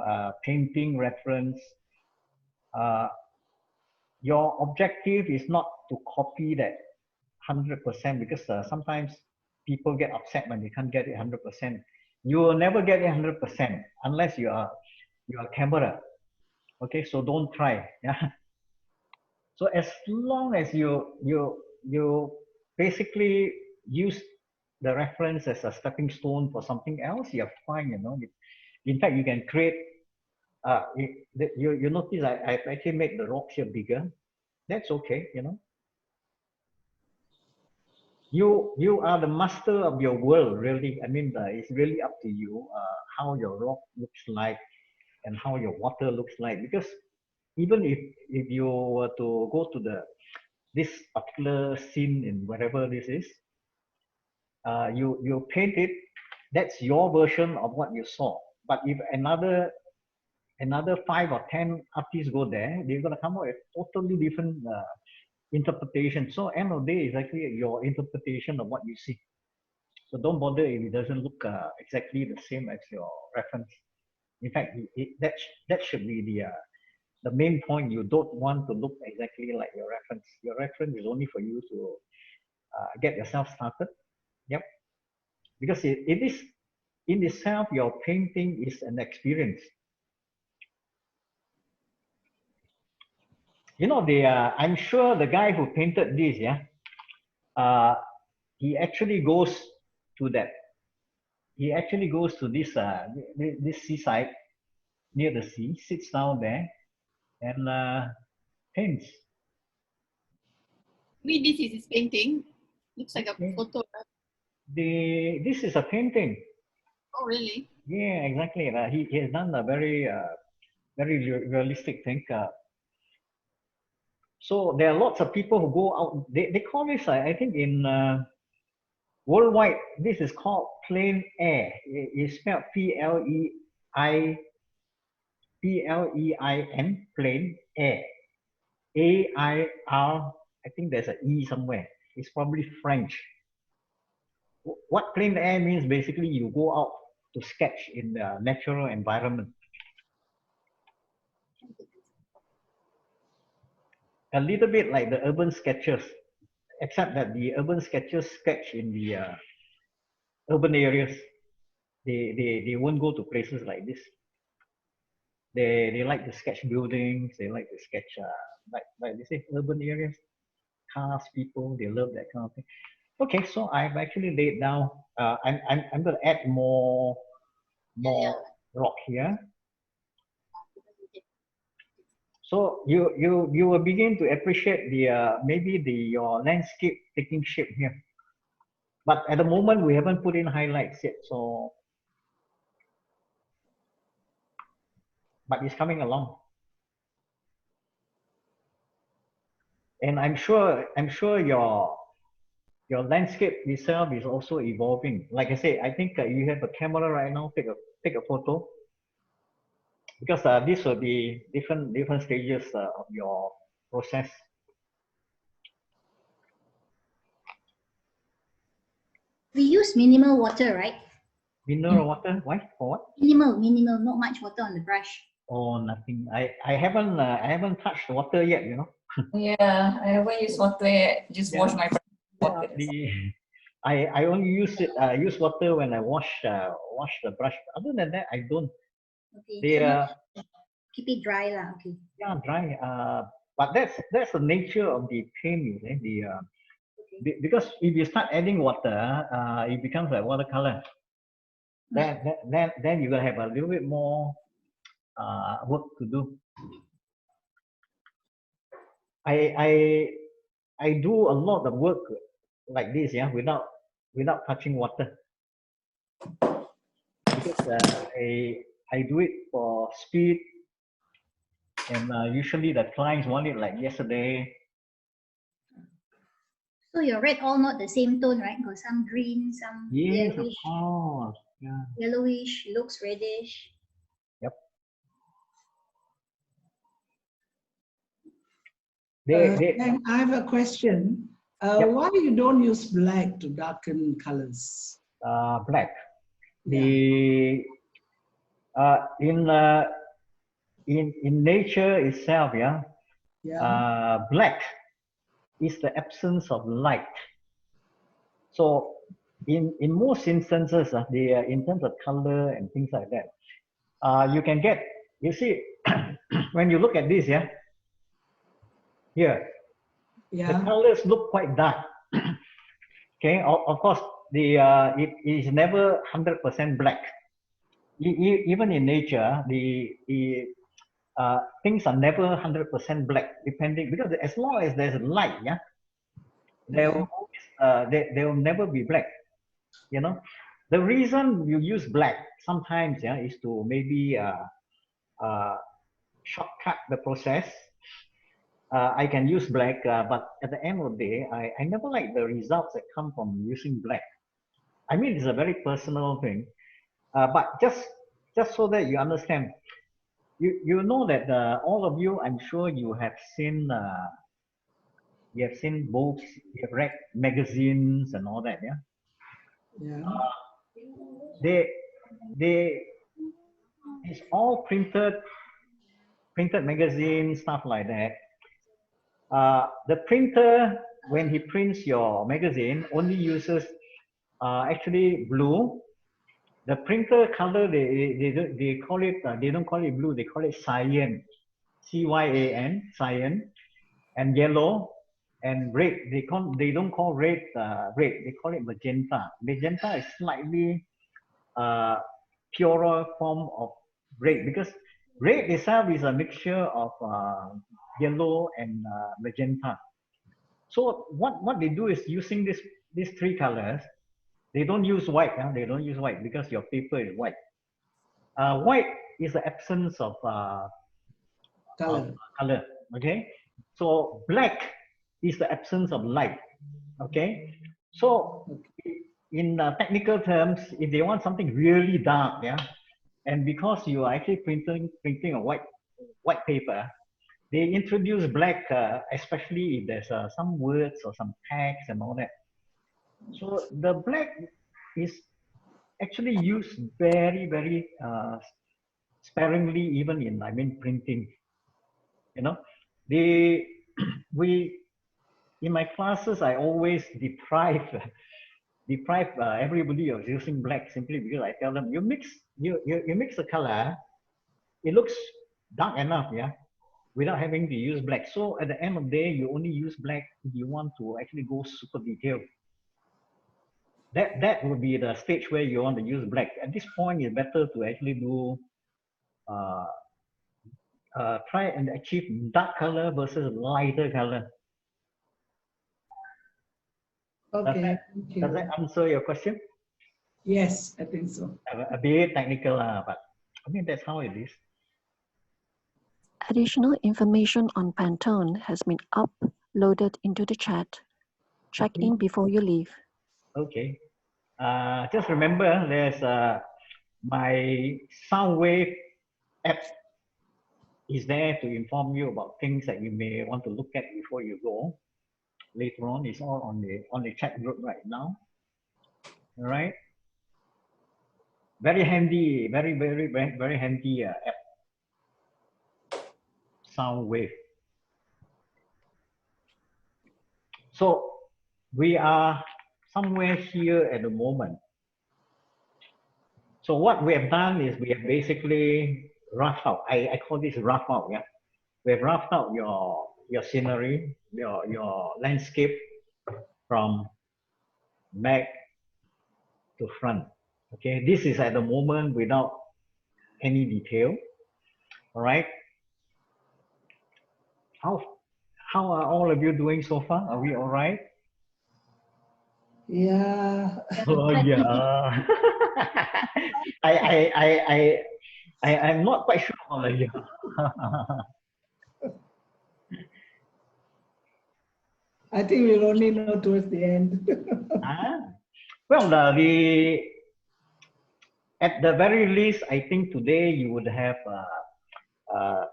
a painting reference, your objective is not to copy that 100% because sometimes people get upset when they can't get it 100%. You will never get it 100% unless you are a camera. Okay, so don't try. Yeah. So as long as you basically use the reference as a stepping stone for something else, you're fine. You know, in fact, you can create. You notice I've actually made the rocks here bigger. That's okay. You know. You are the master of your world, really. I mean, it's really up to you how your rock looks like and how your water looks like. Because even if you were to go to this particular scene in whatever this is, you paint it. That's your version of what you saw. But if another 5 or 10 artists go there, they're gonna come up with totally different interpretation. So end of the day is actually your interpretation of what you see. So don't bother if it doesn't look exactly the same as your reference. In fact, that should be the main point. You don't want to look exactly like your reference. Your reference is only for you to get yourself started. Yep. Because it is in itself, your painting is an experience. You know, I'm sure the guy who painted this, yeah, he actually goes to that. He actually goes to this seaside near the sea, sits down there, and paints. Maybe this is his painting. Looks like a Okay. photo. Right? This is a painting. Oh, really? Yeah, exactly. He has done a very realistic thing. So there are lots of people who go out. They call this, I think, in worldwide, this is called plein air. It's spelled Plein, plein air. AIR. I think there's an E somewhere. It's probably French. What plein air means, basically you go out to sketch in the natural environment. A little bit like the urban sketchers, except that the urban sketchers sketch in the urban areas. They won't go to places like this. They like to sketch buildings. They like to sketch like they say urban areas, cars, people. They love that kind of thing. Okay, so I've actually laid down. I'm going to add more rock here. So you will begin to appreciate the maybe your landscape taking shape here. But at the moment we haven't put in highlights yet. So, but it's coming along. And I'm sure your landscape itself is also evolving. Like I say, I think you have a camera right now. Take a photo, because this will be different stages of your process. We use minimal water, right? Mineral water. Why? For what? Minimal, not much water on the brush. Oh, nothing. I haven't touched water yet. You know. Yeah, I haven't used water yet. Just wash my water. I only use water when I wash the brush. Other than that, I don't. Okay. So keep it dry lah. Okay. Yeah, dry. But that's the nature of the paint. You see, because if you start adding water, it becomes like watercolor. Then you're gonna have a little bit more work to do. I do a lot of work like this, yeah, without touching water, because I do it for speed, and usually the clients want it like yesterday. So your red all not the same tone, right? Got some green, some Yes, of yellowish. course. Yeah. Yellowish, looks reddish. Yep. And I have a question. Yep. Why you don't use black to darken colors? Black. Yeah. In nature itself, yeah. Yeah. Black is the absence of light. So in most instances, in terms of color and things like that, you can get, you see, when you look at this, yeah, here, the Yeah. colors look quite dark. Okay, of course, it is never 100% black. Even in nature, things are never 100% black, depending, because as long as there's light, yeah, there will always, they will never be black. You know, the reason you use black sometimes, yeah, is to maybe shortcut the process. I can use black, but at the end of the day, I never like the results that come from using black. I mean, it's a very personal thing, but just so that you understand, you know that all of you, I'm sure you have seen books, you have read magazines and all that, yeah. Yeah. They it's all printed magazines, stuff like that. The printer, when he prints your magazine, only uses actually blue. The printer color, they call it, they don't call it blue, they call it cyan, C-Y-A-N, cyan, and yellow, and red. They don't call red red, they call it magenta. Magenta is slightly purer form of red, because red itself is a mixture of yellow and magenta. So what they do is using these three colors. They don't use white. They don't use white because your paper is white. White is the absence of Color. color. Okay, so black is the absence of light. Okay, so in technical terms, if they want something really dark, yeah, and because you are actually printing a white paper, they introduce black, especially if there's some words or some text and all that. So the black is actually used very sparingly, even in, I mean, printing. You know, they we in my classes, I always deprive everybody of using black, simply because I tell them, you mix the color, it looks dark enough, yeah, without having to use black. So at the end of the day, you only use black if you want to actually go super detailed. That would be the stage where you want to use black. At this point, it's better to actually do try and achieve dark color versus lighter color. Okay. Does that answer your question? Yes, I think so. A bit technical, but I mean, that's how it is. Additional information on Pantone has been uploaded into the chat. Check in before you leave. Okay. Just remember, there's my Soundwave app is there to inform you about things that you may want to look at before you go. Later on, it's all on the chat group right now. All right. Very handy, very handy app. Soundwave. So we are somewhere here at the moment. So what we have done is we have basically roughed out. I call this rough out. Yeah, we have roughed out your scenery, your landscape from back to front. Okay, this is at the moment without any detail. All right. How are all of you doing so far? Are we all right? Yeah. Oh yeah. I'm not quite sure about you. I think we'll only know towards the end. Well, at the very least, I think today you would have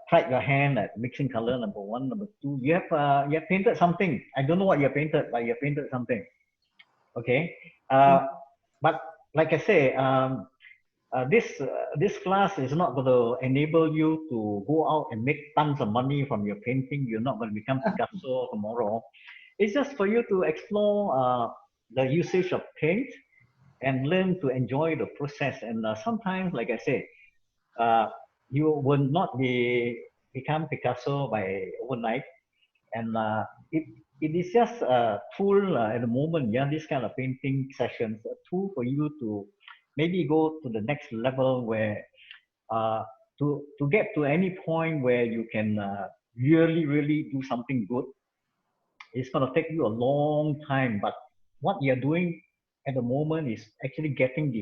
tried your hand at mixing color, number one. Number two, you have painted something. I don't know what you have painted, but you have painted something. Okay. But like I say, this class is not going to enable you to go out and make tons of money from your painting. You're not going to become Picasso tomorrow. It's just for you to explore the usage of paint and learn to enjoy the process. And sometimes, like I said, uh, you will not become Picasso by overnight. And it is just a tool at the moment, yeah, this kind of painting sessions, a tool for you to maybe go to the next level where uh, to get to any point where you can really do something good. It's going to take you a long time, but what you're doing at the moment is actually getting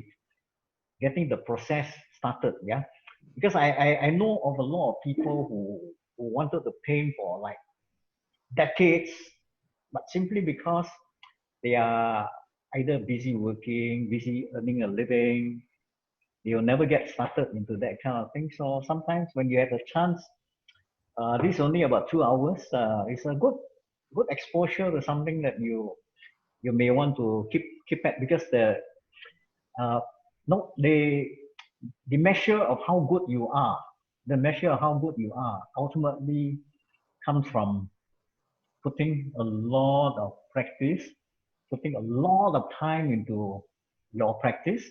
the process started, yeah. Because I know of a lot of people who wanted to paint for like decades, but simply because they are either busy working, busy earning a living, you'll never get started into that kind of thing. So sometimes when you have a chance, this is only about 2 hours. It's a good exposure to something that you may want to keep at, because uh, no the measure of how good you are, the measure of how good you are ultimately comes from putting a lot of practice, putting a lot of time into your practice,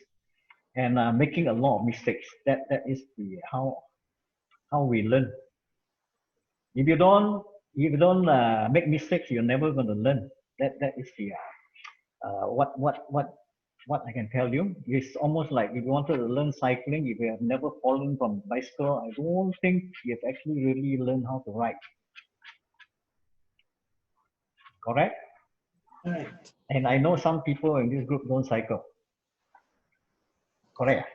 and making a lot of mistakes. That is the how we learn. If you don't make mistakes, you're never going to learn. That is the what I can tell you. It's almost like if you wanted to learn cycling, if you have never fallen from bicycle, I don't think you've actually really learned how to ride. Correct? Correct. And I know some people in this group don't cycle. Correct?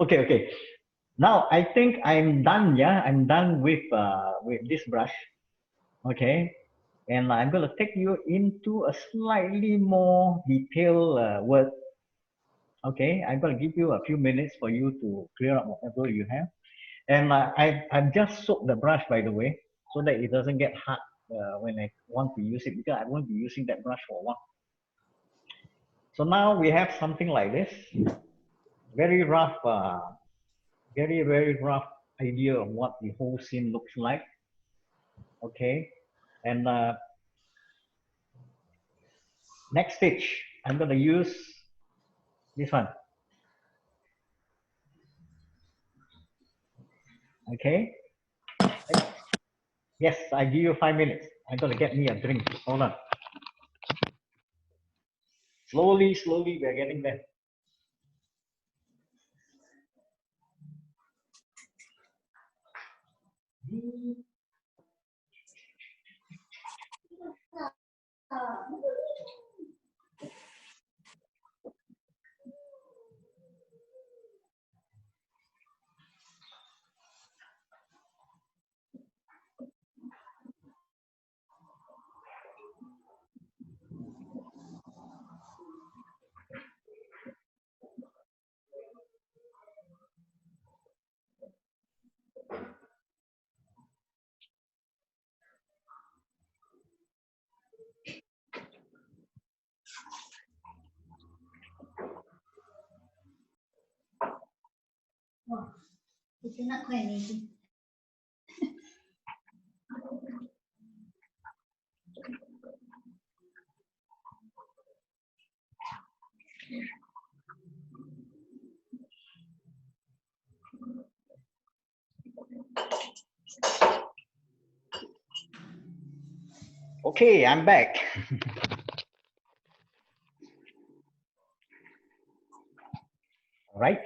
Okay. Now I think I'm done. Yeah, I'm done with this brush. Okay, and I'm going to take you into a slightly more detailed word. Okay, I'm going to give you a few minutes for you to clear up whatever you have. And I've just soaked the brush, by the way, so that it doesn't get hard when I want to use it, because I won't be using that brush for a while. So now we have something like this, very rough, very rough idea of what the whole scene looks like. Okay, and next stage, I'm going to use this one. Okay. Yes, I give you 5 minutes. I'm going to get me a drink. Hold on. Slowly, we're getting there. Wow, it's not quite amazing. Okay, I'm back. All right.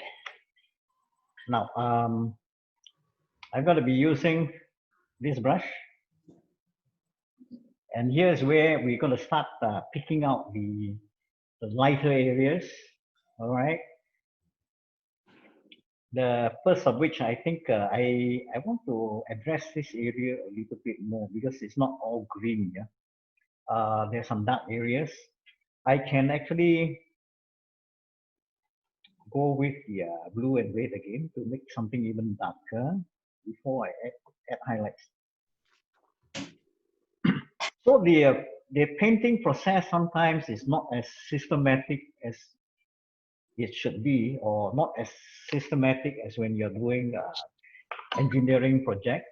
Now, I'm going to be using this brush. And here's where we're going to start picking out the lighter areas. All right. The first of which I think I want to address this area a little bit more, because it's not all green. Yeah. There's some dark areas. I can actually go with the blue and red again to make something even darker before I add highlights. So the painting process sometimes is not as systematic as it should be, or not as systematic as when you're doing engineering project.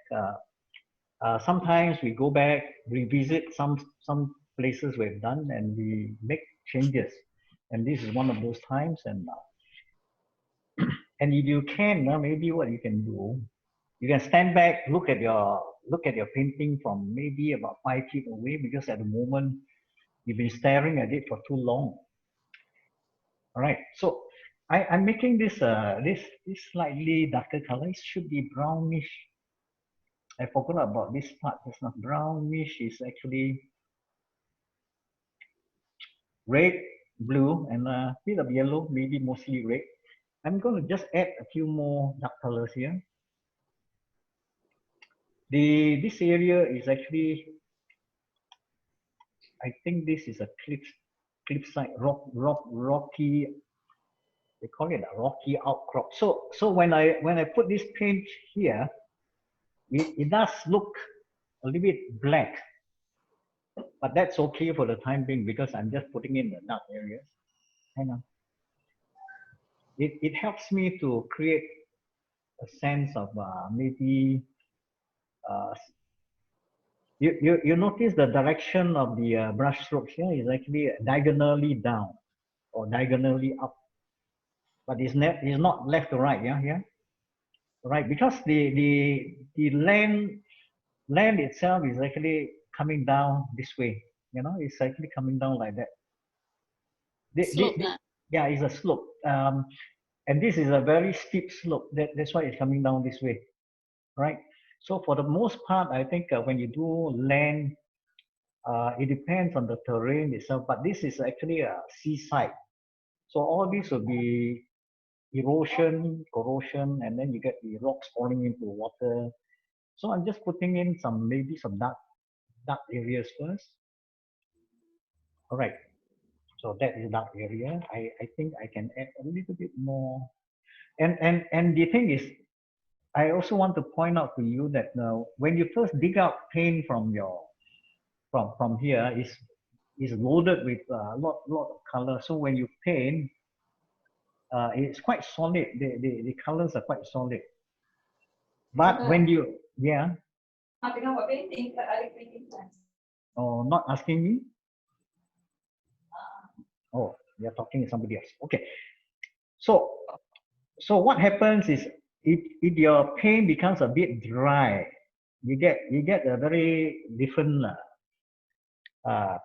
Sometimes we go back, revisit some places we've done, and we make changes. And this is one of those times. And if you can, maybe what you can do, you can stand back, look at your painting from maybe about 5 feet away, because at the moment you've been staring at it for too long. All right, so I'm making this this slightly darker color. It should be brownish. I forgot about this part. It's not brownish. It's actually red, blue, and a bit of yellow, maybe mostly red. I'm going to just add a few more dark colors here. This area is actually, I think this is a cliffside rocky. They call it a rocky outcrop. So when I put this paint here, it does look a little bit black, but that's okay for the time being because I'm just putting in the dark areas. Hang on. It helps me to create a sense of maybe you notice the direction of the brush strokes here is actually diagonally down or diagonally up, but it's not left to right. Yeah, right, because the land itself is actually coming down this way. It's actually coming down like that. Slope lah. Yeah, it's a slope. And this is a very steep slope. That's why it's coming down this way, right? So for the most part, I think when you do land, it depends on the terrain itself. But this is actually a seaside, so all this will be erosion, corrosion, and then you get the rocks falling into water. So I'm just putting in maybe some dark areas first. All right. So that is dark area. I think I can add a little bit more. And the thing is, I also want to point out to you that when you first dig out paint from here, is loaded with a lot of color. So when you paint, it's quite solid. The colors are quite solid. But when you oh, not asking me. Oh, you're talking to somebody else. Okay. So what happens is if your paint becomes a bit dry, you get a very different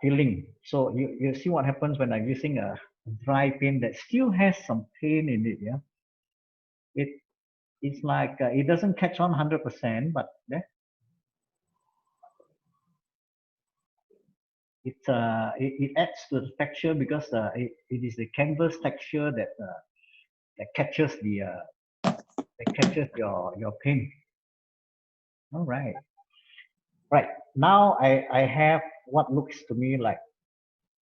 feeling. So you see what happens when I'm using a dry paint that still has some paint in it. Yeah, it's like it doesn't catch on 100%, but it adds to the texture because it is the canvas texture that catches your paint. All right. Right. Now I have what looks to me like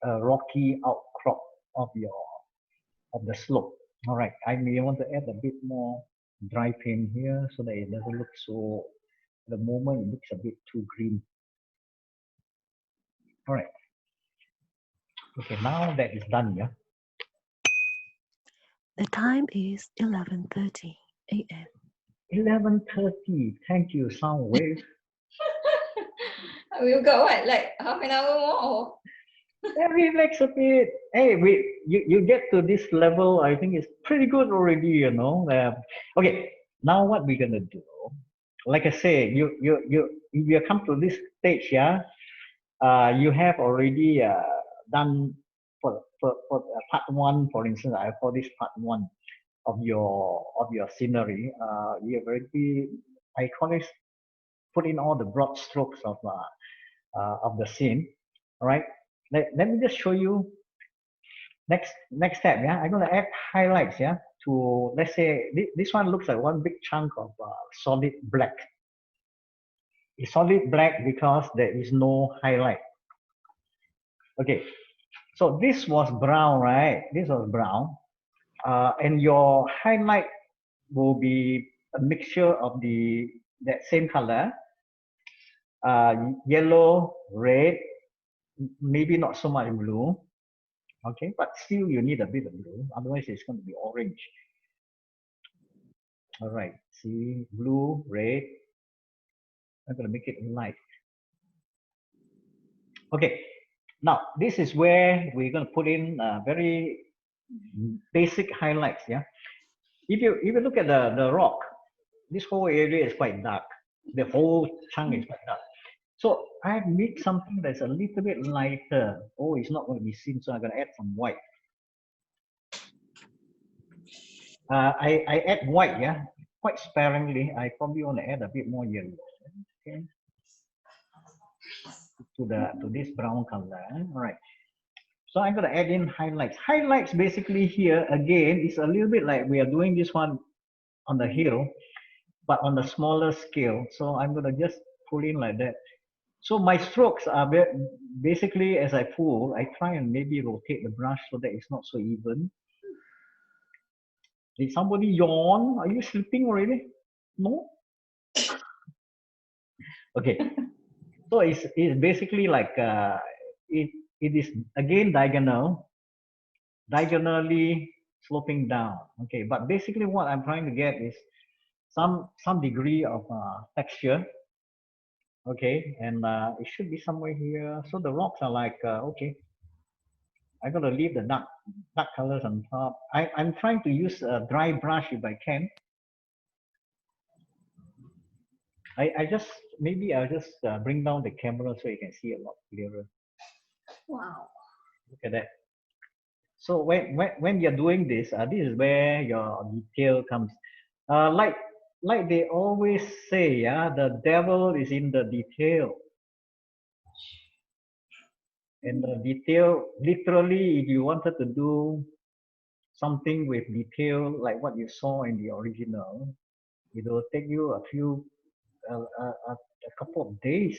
a rocky outcrop of the slope. All right. I may want to add a bit more dry paint here so that it doesn't look so. At the moment it looks a bit too green. All right. Okay. Now that is done. Yeah. The time is 11:30 a.m. 11:30. Thank you, sound wave. We've got what, like half an hour more? Relax a bit. Hey, you get to this level, I think it's pretty good already, Okay, now what we're gonna do? Like I say, you come to this stage, yeah. You have already done for part one, for instance. I call this part one of your scenery. You have already, I call this, put in all the broad strokes of the scene. All right. Let me just show you next step. Yeah, I'm gonna add highlights. Yeah, to, let's say this one looks like one big chunk of solid black. It's solid black because there is no highlight. Okay, so this was brown, right? This was brown, and your highlight will be a mixture of that same color, yellow, red, maybe not so much blue. Okay, but still you need a bit of blue, otherwise it's going to be orange. All right, see, blue, red. I'm going to make it light. Okay, Now, this is where we're going to put in very basic highlights. Yeah. If you look at the rock, this whole area is quite dark. The whole chunk is quite dark. So I've made something that's a little bit lighter. Oh, it's not going to be seen, so I'm going to add some white. I add white, yeah, quite sparingly. I probably want to add a bit more yellow. Okay. To this brown color. All right. So I'm going to add in highlights. Highlights basically here again is a little bit like we are doing this one on the hill, but on a smaller scale. So I'm going to just pull in like that. So my strokes are basically, as I pull, I try and maybe rotate the brush so that it's not so even. Did somebody yawn? Are you sleeping already? No? Okay. So it's basically like, it is again diagonally sloping down. Okay, but basically what I'm trying to get is some degree of texture. Okay, and it should be somewhere here. So the rocks are like, okay, I'm gonna leave the dark colors on top. I'm trying to use a dry brush if I can. Maybe I'll just bring down the camera so you can see a lot clearer. Wow. Look at that. So when you're doing this, this is where your detail comes. Like they always say, yeah, the devil is in the detail. And the detail, literally, if you wanted to do something with detail like what you saw in the original, it will take you a couple of days.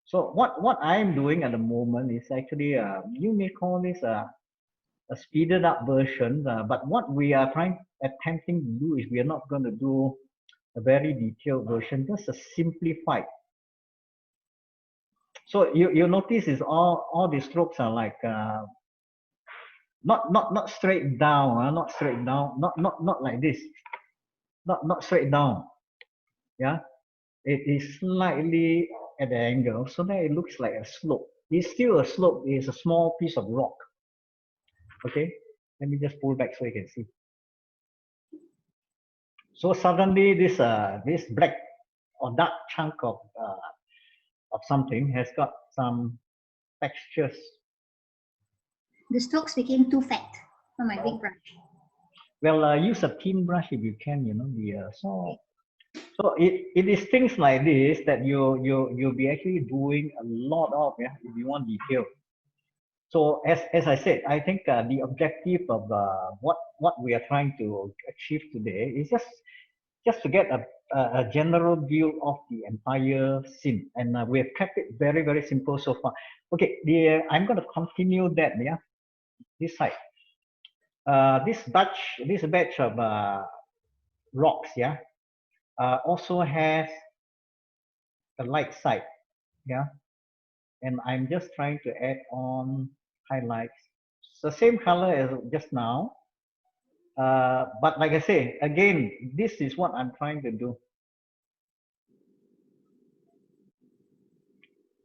So what I'm doing at the moment is actually, you may call this a speeded up version, but what we are attempting to do is we are not going to do a very detailed version, just a simplified. So you notice is all the strokes are like not straight down, not straight down, not like this, not straight down. Yeah, it is slightly at the angle so that it looks like a slope. It's still a slope. It's a small piece of rock. Okay, let me just pull back so you can see. So suddenly this black or dark chunk of something has got some textures. The strokes became too fat for my big brush. Well, use a thin brush if you can. You know so it is things like this that you'll be actually doing a lot of, yeah, if you want detail. So as I said, I think the objective of what we are trying to achieve today is just to get a general view of the entire scene, and we have kept it very, very simple so far. Okay, I'm going to continue that. Yeah, this side. This batch of rocks, yeah, also has a light side, yeah, and I'm just trying to add on highlights. It's the same color as just now, but like I say, again, this is what I'm trying to do.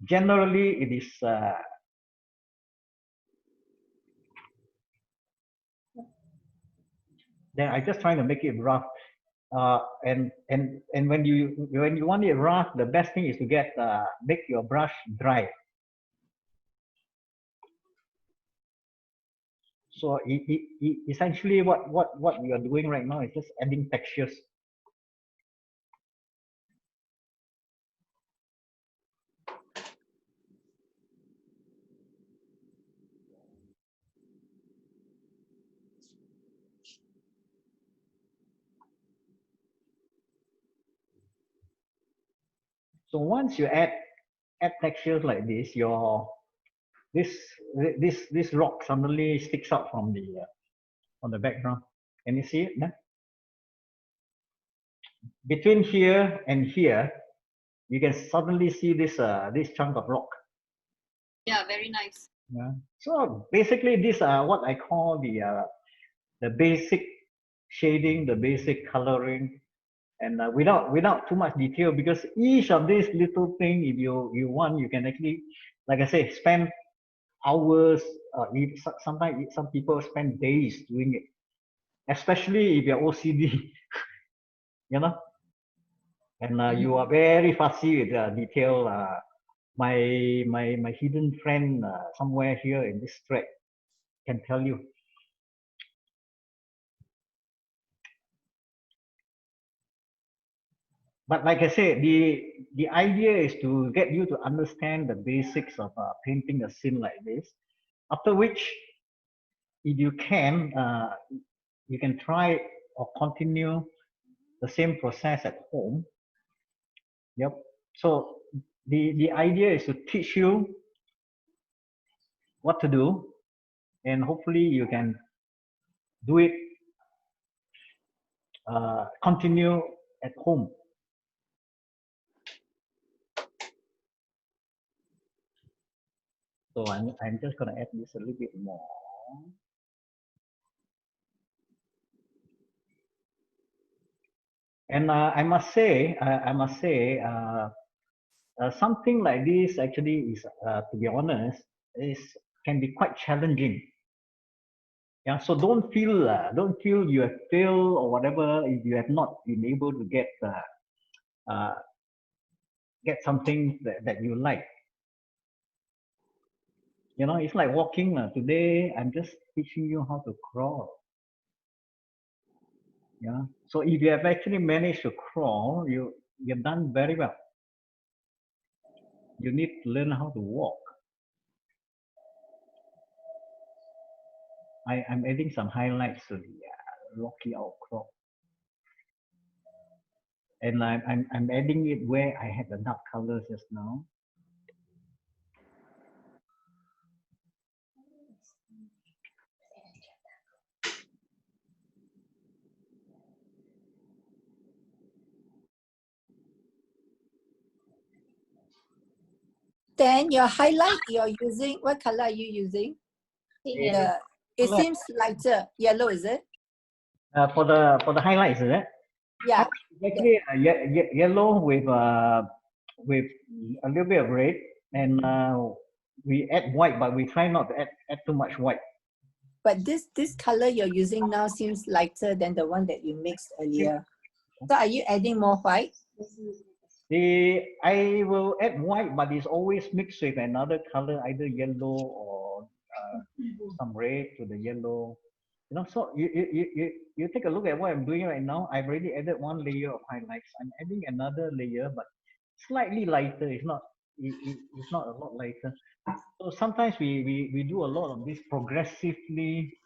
Generally, it is then I just trying to make it rough. And when you want it rough, the best thing is to make your brush dry. So essentially, what we are doing right now is just adding textures. So once you add textures like this, this rock suddenly sticks out from the background. Can you see it now? Between here and here, you can suddenly see this chunk of rock. Yeah, very nice. Yeah. So basically, these are what I call the basic shading, the basic coloring, and without too much detail, because each of these little thing, if you want, you can actually like I say, spend hours. Sometimes some people spend days doing it, especially if you're OCD, you know, and you are very fussy with detail. My hidden friend somewhere here in this thread can tell you. But like I said, the idea is to get you to understand the basics of painting a scene like this. After which, if you can try or continue the same process at home. Yep. So the idea is to teach you what to do, and hopefully you can do it, continue at home. So I'm just gonna add this a little bit more. And I must say, something like this actually is, to be honest, can be quite challenging. Yeah, so don't feel you have failed or whatever if you have not been able to get something that you like. You know, it's like walking. Today, I'm just teaching you how to crawl. Yeah. So if you have actually managed to crawl, you've done very well. You need to learn how to walk. I'm adding some highlights to the rocky outcrop, and I'm adding it where I had the dark colors just now. Then your highlight you're using, what color are you using? It seems lighter yellow, is it? For the highlights, is it? Yeah. Actually, yellow with a little bit of red, and we add white, but we try not to add too much white. But this color you're using now seems lighter than the one that you mixed earlier. So are you adding more white? I will add white, but it's always mixed with another color, either yellow or some red to the yellow. You know, so you take a look at what I'm doing right now. I've already added one layer of highlights. I'm adding another layer, but slightly lighter. It's not a lot lighter. So sometimes we do a lot of this progressively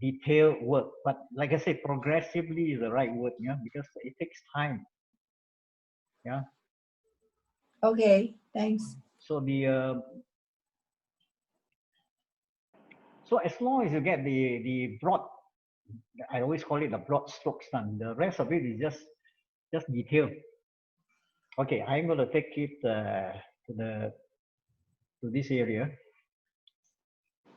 detailed work. But like I say, progressively is the right word, yeah, because it takes time. Yeah. Okay, thanks. So so as long as you get the broad, I always call it the broad strokes done. The rest of it is just detail. Okay, I'm going to take it to this area.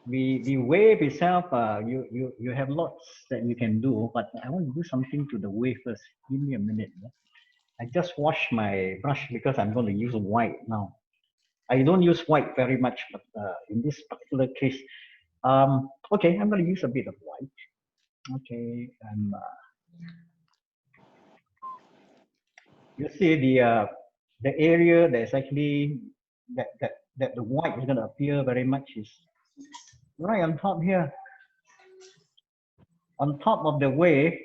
The wave itself, you have lots that you can do, but I want to do something to the wave first. Give me a minute. Yeah? I just wash my brush because I'm going to use white now. I don't use white very much, but in this particular case, okay, I'm going to use a bit of white. Okay, and you see the area that's actually that the white is going to appear very much is right on top here, on top of the wave.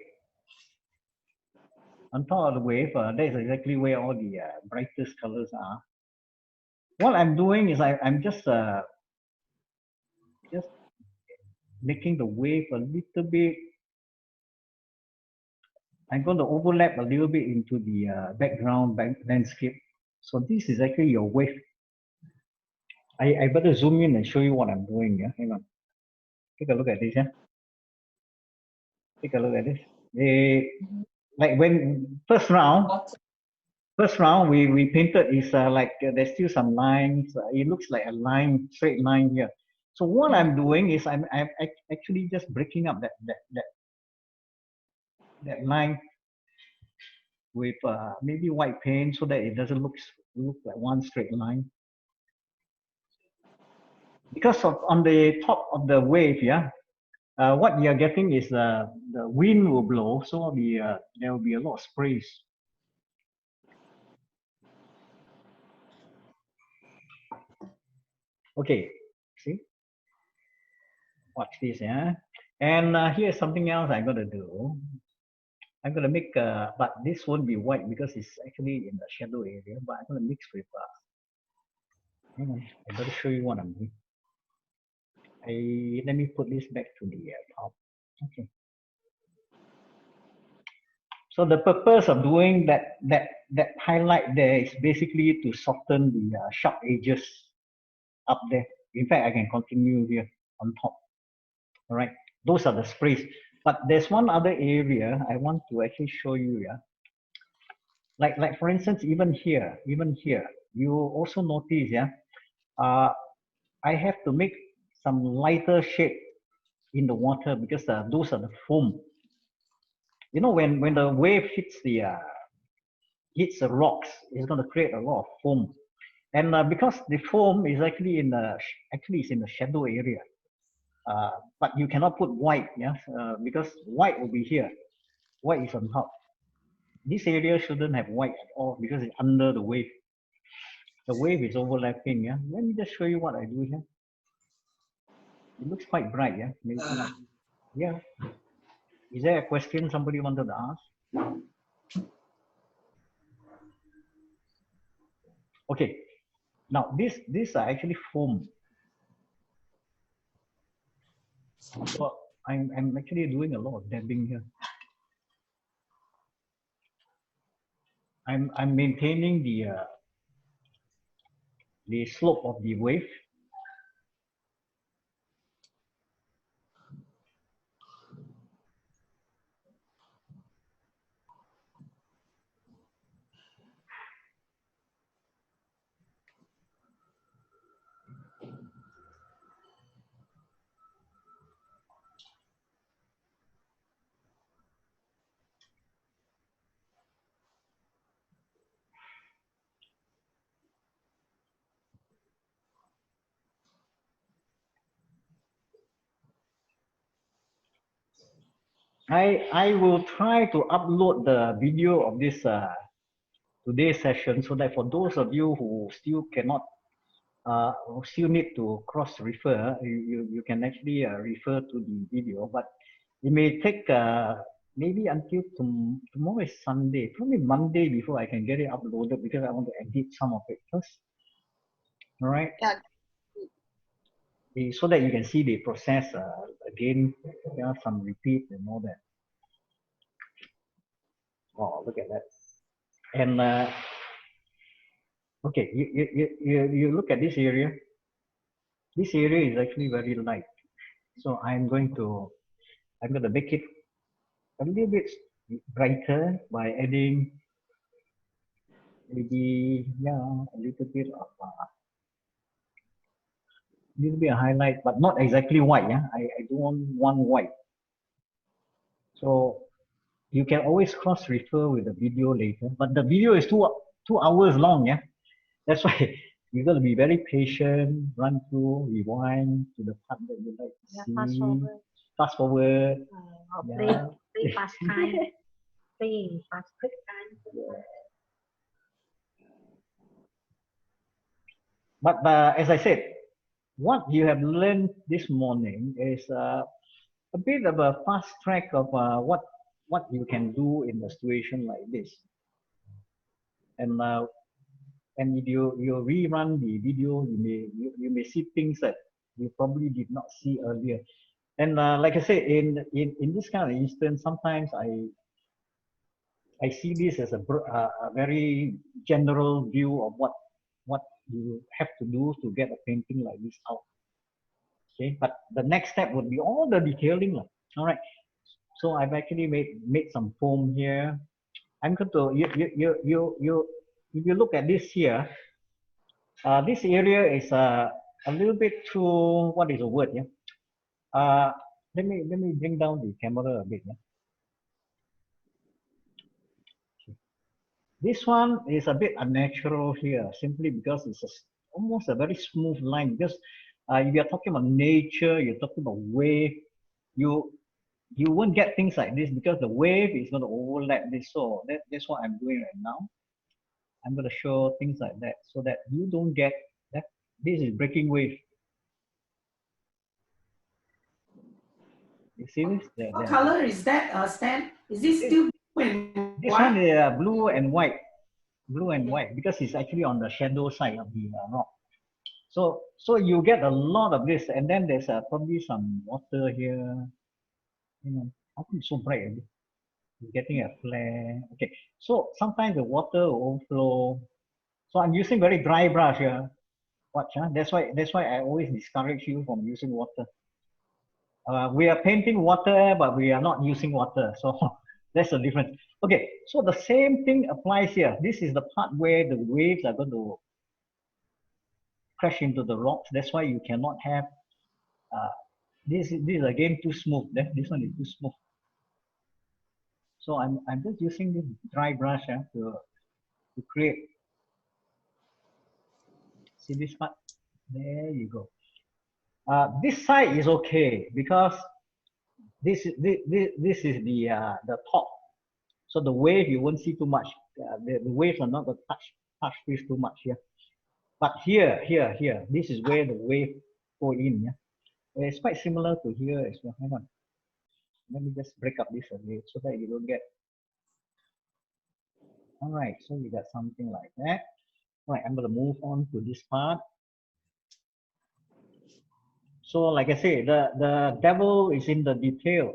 On top of the wave, that's exactly where all the brightest colors are. What I'm doing is I'm just making the wave a little bit. I'm going to overlap a little bit into the background landscape. So this is actually your wave. I better zoom in and show you what I'm doing. Yeah, hang on. Take a look at this. Yeah. Take a look at this. Like when first round we painted is like there's still some lines. It looks like a line, straight line here. So what I'm doing is I'm actually just breaking up that line with maybe white paint so that it doesn't look like one straight line. because of on the top of the wave, yeah, what you're getting is the wind will blow, so there will be a lot of sprays. Okay, see, watch this, yeah. And here's something else I'm gonna do. I'm gonna make, but this won't be white because it's actually in the shadow area. But I'm gonna mix with. Hang on, I gotta show you what I'm doing. Let me put this back to the top. Okay. So the purpose of doing that highlight there is basically to soften the sharp edges up there. In fact, I can continue here on top. All right, those are the sprays. But there's one other area I want to actually show you. Yeah, like for instance, even here, you also notice, yeah, I have to make some lighter shade in the water because those are the foam. You know, when the wave hits the rocks, it's going to create a lot of foam. And because the foam is actually in the it's in the shadow area, but you cannot put white, yeah, because white will be here. White is on top. This area shouldn't have white at all because it's under the wave. The wave is overlapping. Yeah, let me just show you what I do here. It looks quite bright. Yeah, maybe, yeah. Is there a question somebody wanted to ask? Okay. Now these are actually foam. So I'm actually doing a lot of dabbing here. I'm maintaining the slope of the wave. I will try to upload the video of this today's session so that for those of you who still cannot who still need to cross refer, you can actually refer to the video, but it may take maybe until tomorrow is Sunday, probably Monday before I can get it uploaded because I want to edit some of it first. All right. Yeah. So that you can see the process again, some repeat and all that. Oh, look at that. And okay, you look at this area. This area is actually very light. So I'm going to make it a little bit brighter by adding maybe, yeah, a little bit of highlight, but not exactly white. Yeah, I don't want white. So you can always cross refer with the video later, but the video is 2 hours long. Yeah, that's why you got to be very patient, run through, rewind to the part that you like to see. Fast forward. Play fast time. Play fast quick time. But as I said, what you have learned this morning is a bit of a fast track of what you can do in a situation like this. And if you rerun the video, you may see things that you probably did not see earlier. And like I said, in this kind of instance, sometimes I see this as a very general view of what you have to do to get a painting like this out. Okay, but the next step would be all the detailing. All right. So I've actually made some foam here. I'm going to if you look at this here, this area is a little bit too, what is the word? Yeah. Let me bring down the camera a bit. Yeah? This one is a bit unnatural here, simply because it's almost a very smooth line. Because If you're talking about nature, you're talking about wave, you won't get things like this because the wave is going to overlap this. So that's what I'm doing right now. I'm going to show things like that so that you don't get that. This is breaking wave. You see this? What color is that, Stan? Is this still blue and This white? one is blue and white. Blue and white because it's actually on the shadow side of the rock. So you get a lot of this, and then there's probably some water here. You know, how come it's so bright? You're getting a flare. Okay, so sometimes the water will overflow. So I'm using very dry brush here. Watch, huh? That's why I always discourage you from using water. We are painting water, but we are not using water. So that's the difference. Okay, so the same thing applies here. This is the part where the waves are going to crash into the rocks. That's why you cannot have this is again too smooth. This one is too smooth. So I'm just using this dry brush to create. See this part? There you go. This side is okay because this is the top. So the wave you won't see too much. The waves are not going to touch this too much here. But here, this is where the wave go in. Yeah, it's quite similar to here as well. Hang on. Let me just break up this a bit so that you don't get. All right, so you got something like that. All right, I'm going to move on to this part. So like I say, the devil is in the detail.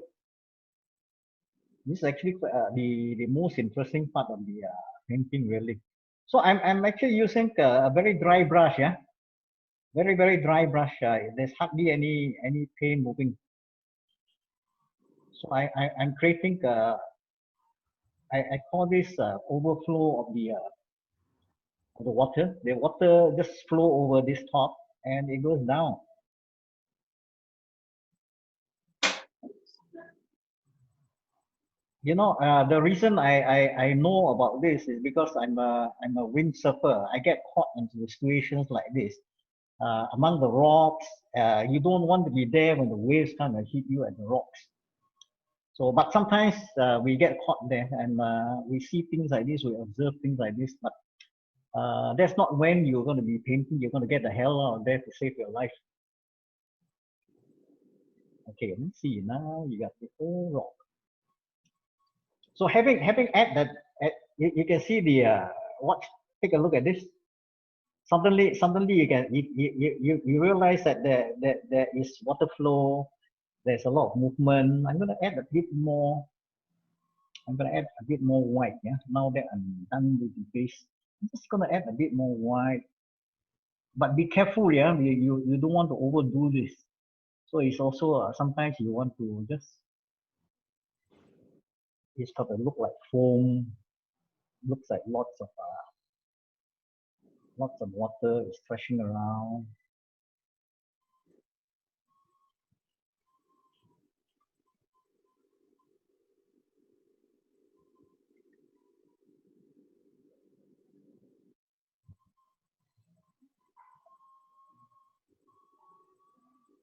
This is actually the most interesting part of the painting, really. So I'm actually using a very dry brush, yeah, very dry brush. There's hardly any paint moving. So I'm creating I call this overflow of the water. The water just flow over this top and it goes down. You know, the reason I know about this is because I'm a windsurfer. I get caught into situations like this. Among the rocks, you don't want to be there when the waves kind of hit you at the rocks. So, but sometimes we get caught there and we see things like this, we observe things like this, but that's not when you're going to be painting. You're going to get the hell out of there to save your life. Okay, let's see. Now you got the whole rock. So having add that, you can see the watch. Take a look at this. Suddenly you can you realize that there is water flow. There's a lot of movement. I'm going to add a bit more. I'm going to add a bit more white. Yeah. Now that I'm done with the base, I'm just going to add a bit more white. But be careful. Yeah. You don't want to overdo this. So it's also sometimes you want to just. It's got to look like foam. Looks like lots of water is thrashing around.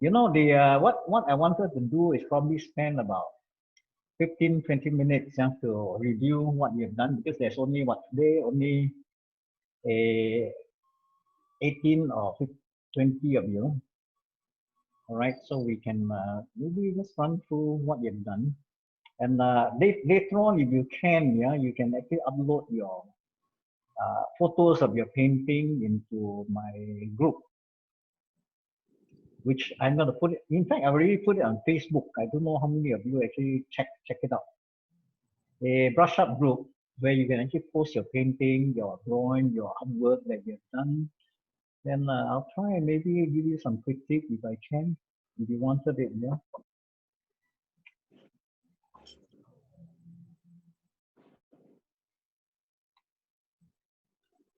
You know, the what I wanted to do is probably spend about 15-20 minutes to review what you've done because there's only what today only a 18 or 20 of you. All right, so we can maybe just run through what you've done, and later on, if you can, yeah, you can actually upload your photos of your painting into my group, which I'm going to put it. In fact, I already put it on Facebook. I don't know how many of you actually check it out. A brush up group where you can actually post your painting, your drawing, your artwork that you've done. Then I'll try and maybe give you some critique if I can, if you wanted it, yeah.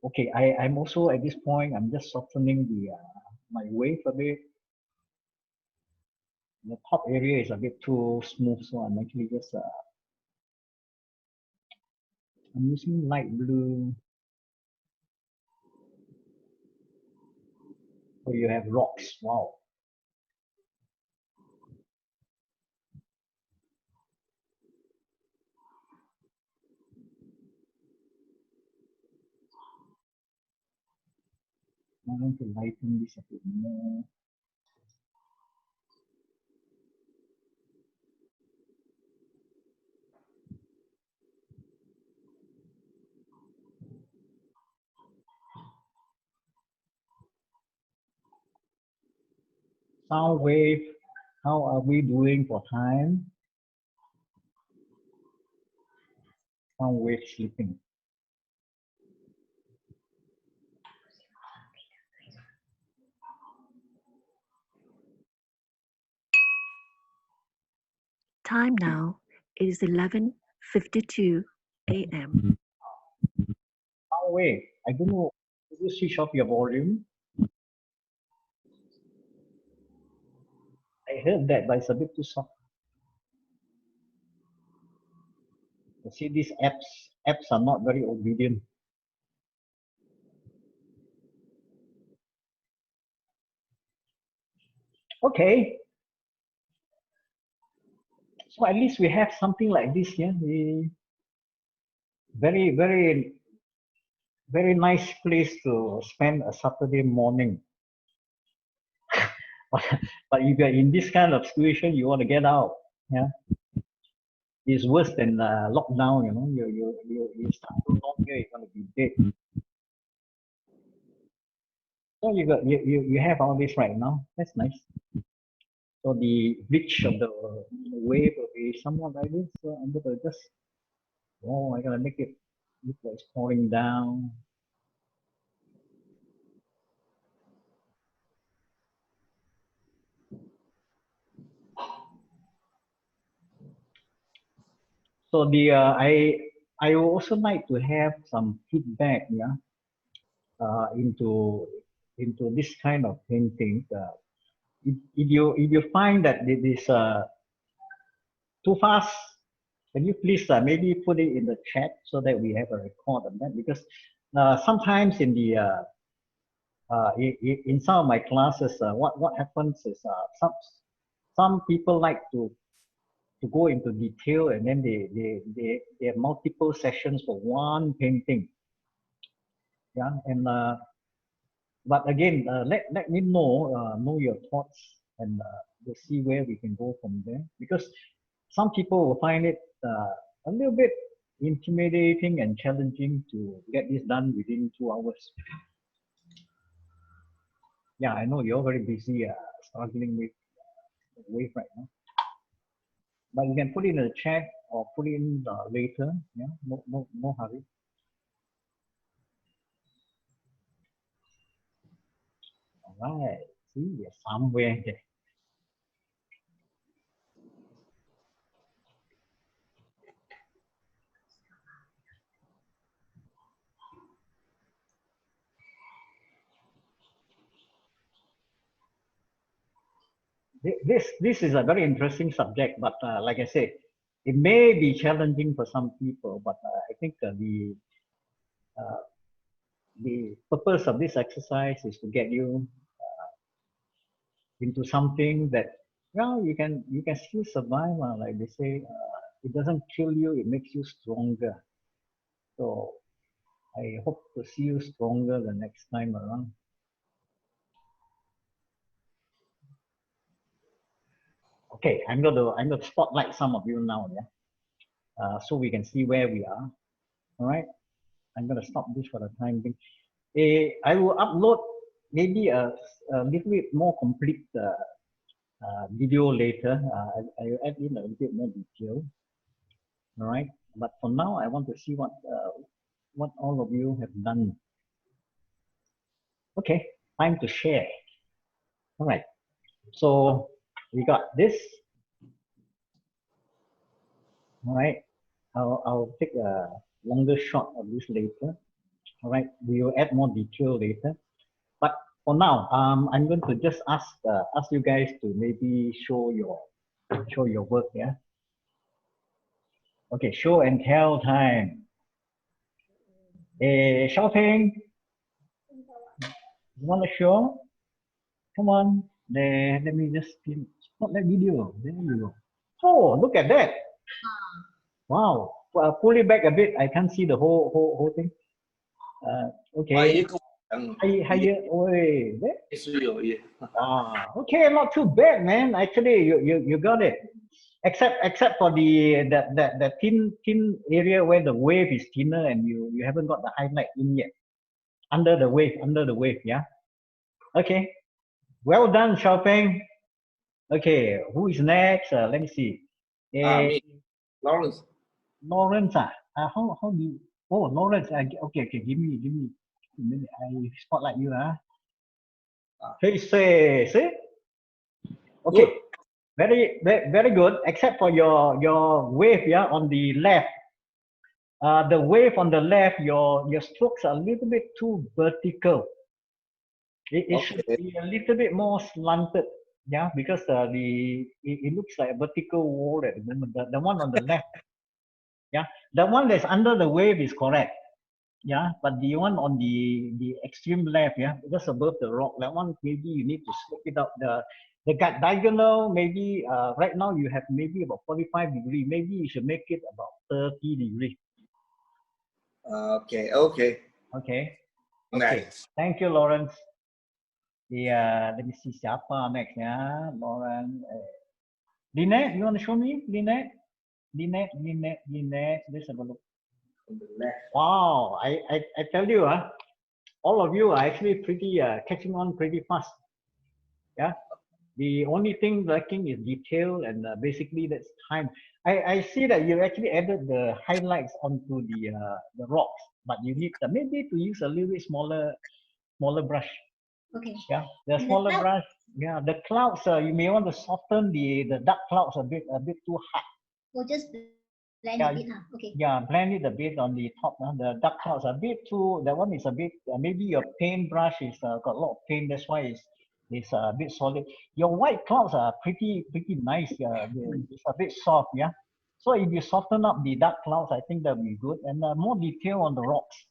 Okay, I'm also at this point, I'm just softening the my wave a bit. The top area is a bit too smooth, so I'm actually just I'm using light blue. So you have rocks. Wow, I want to lighten this a bit more. Sound wave, how are we doing for time? Sound wave sleeping. Time now is 11:52 a.m. Sound wave, I don't know, did you switch off your volume? I heard that, but it's a bit too soft. You see, these apps are not very obedient. Okay. So at least we have something like this here. Very, very, very nice place to spend a Saturday morning. But if you're in this kind of situation, you want to get out. Yeah. It's worse than lockdown, you know. You start too long here, you're gonna be dead. So you have all this right now. That's nice. So the reach of the wave will be somewhat like this. So I'm gonna just, oh, I gotta make it look like it's pouring down. So the I would also like to have some feedback, yeah, into this kind of painting. If you find that it is too fast, can you please maybe put it in the chat so that we have a record of that? Because sometimes in the in some of my classes, what happens is some people like to go into detail, and then they have multiple sessions for one painting. Yeah, and but again, let me know your thoughts, and we'll see where we can go from there. Because some people will find it a little bit intimidating and challenging to get this done within 2 hours. Yeah, I know you're very busy struggling with the wave right now. But you can put it in the chat or put it in later. Yeah, no hurry. All right. See, we're somewhere there. This is a very interesting subject, but like I said, it may be challenging for some people. But I think the purpose of this exercise is to get you into something that, well, you can still survive. Like they say, it doesn't kill you; it makes you stronger. So I hope to see you stronger the next time around. Okay, I'm gonna spotlight some of you now, yeah, so we can see where we are. All right, I'm gonna stop this for the time being. I will upload maybe a little bit more complete video later. I will add in a little bit more detail. All right, but for now, I want to see what all of you have done. Okay, time to share. All right, so we got this. All right, I'll take a longer shot of this later. All right, we will add more detail later. But for now, I'm going to just ask you guys to maybe show your work. Yeah. Okay, show and tell time. Xiaoping, you want to show? Come on. There, let me just stop that video. There you go. Oh, look at that. Wow. Pull it back a bit. I can't see the whole thing. Okay. Higher, oi, there? Yeah. Okay, not too bad, man. Actually, you got it. Except for the thin area where the wave is thinner and you haven't got the highlight in yet. Under the wave, yeah. Okay. Well done, Xiaopeng. Okay, who is next? Let me see. Me, Lawrence. Lawrence, how do you? Oh, Lawrence. Okay, give me a minute. I spotlight you, Hey, say. Okay, very good. Except for your wave, yeah, on the left. The wave on the left, your strokes are a little bit too vertical. It should be a little bit more slanted, yeah, because it looks like a vertical wall at the moment. The one on the left, yeah, the one that's under the wave is correct, yeah, but the one on the extreme left, yeah, just above the rock, that one maybe you need to slope it up. The diagonal, maybe right now you have maybe about 45 degrees. Maybe you should make it about 30 degrees. Okay. Okay. Nice. Thank you, Lawrence. Let me see siapa next, yeah, Lawrence. Lynette, you want to show me? Lynette. Let's have a look. On the left. Wow, I tell you, all of you are actually pretty catching on pretty fast. Yeah. The only thing lacking is detail, and basically that's time. I see that you actually added the highlights onto the rocks, but you need maybe to use a little bit smaller brush. Okay. Yeah, the And the smaller cloud? brush. Yeah, the clouds. You may want to soften the dark clouds a bit too hard. Or just blend Yeah, a bit, okay. yeah, blend it a bit on the top. The dark clouds a bit too. That one is a bit. Maybe your paint brush is got a lot of paint. That's why it's a bit solid. Your white clouds are pretty nice. It's a bit soft. Yeah. So if you soften up the dark clouds, I think that'll be good, and more detail on the rocks.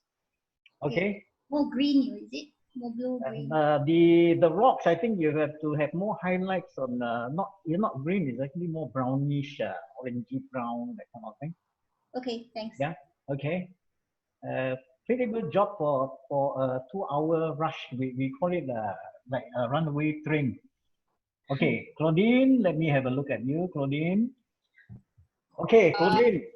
Okay. More green, is it? More blue green. The rocks, I think you have to have more highlights on you're not green, it's actually more brownish, orangey brown, that kind of thing. Okay, thanks. Yeah. Okay. Pretty good job for a 2-hour rush. We call it like a runaway train. Okay, Claudine, let me have a look at you, Claudine. Okay, Claudine.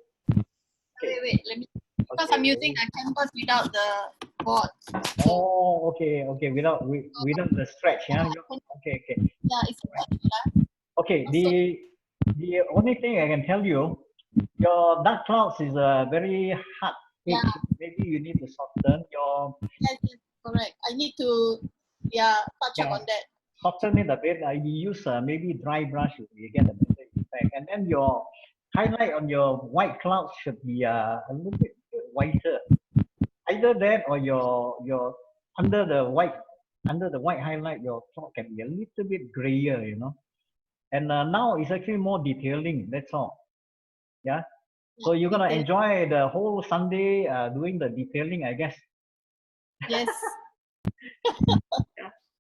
Wait, let me, because I'm using a canvas without the board. Oh, okay, without the stretch, yeah. Okay. Yeah, it's Okay, the only thing I can tell you, your dark clouds is a very hard edge. Yeah. Maybe you need to soften your. Yes, correct. I need to, touch up on that. Soften it a bit. You use maybe dry brush, you get a better effect. And then your highlight on your white clouds should be a little bit whiter. Either that or your under the white highlight, your cloud can be a little bit grayer, you know. And now it's actually more detailing. That's all. Yeah. So you're gonna enjoy the whole Sunday doing the detailing, I guess. Yes.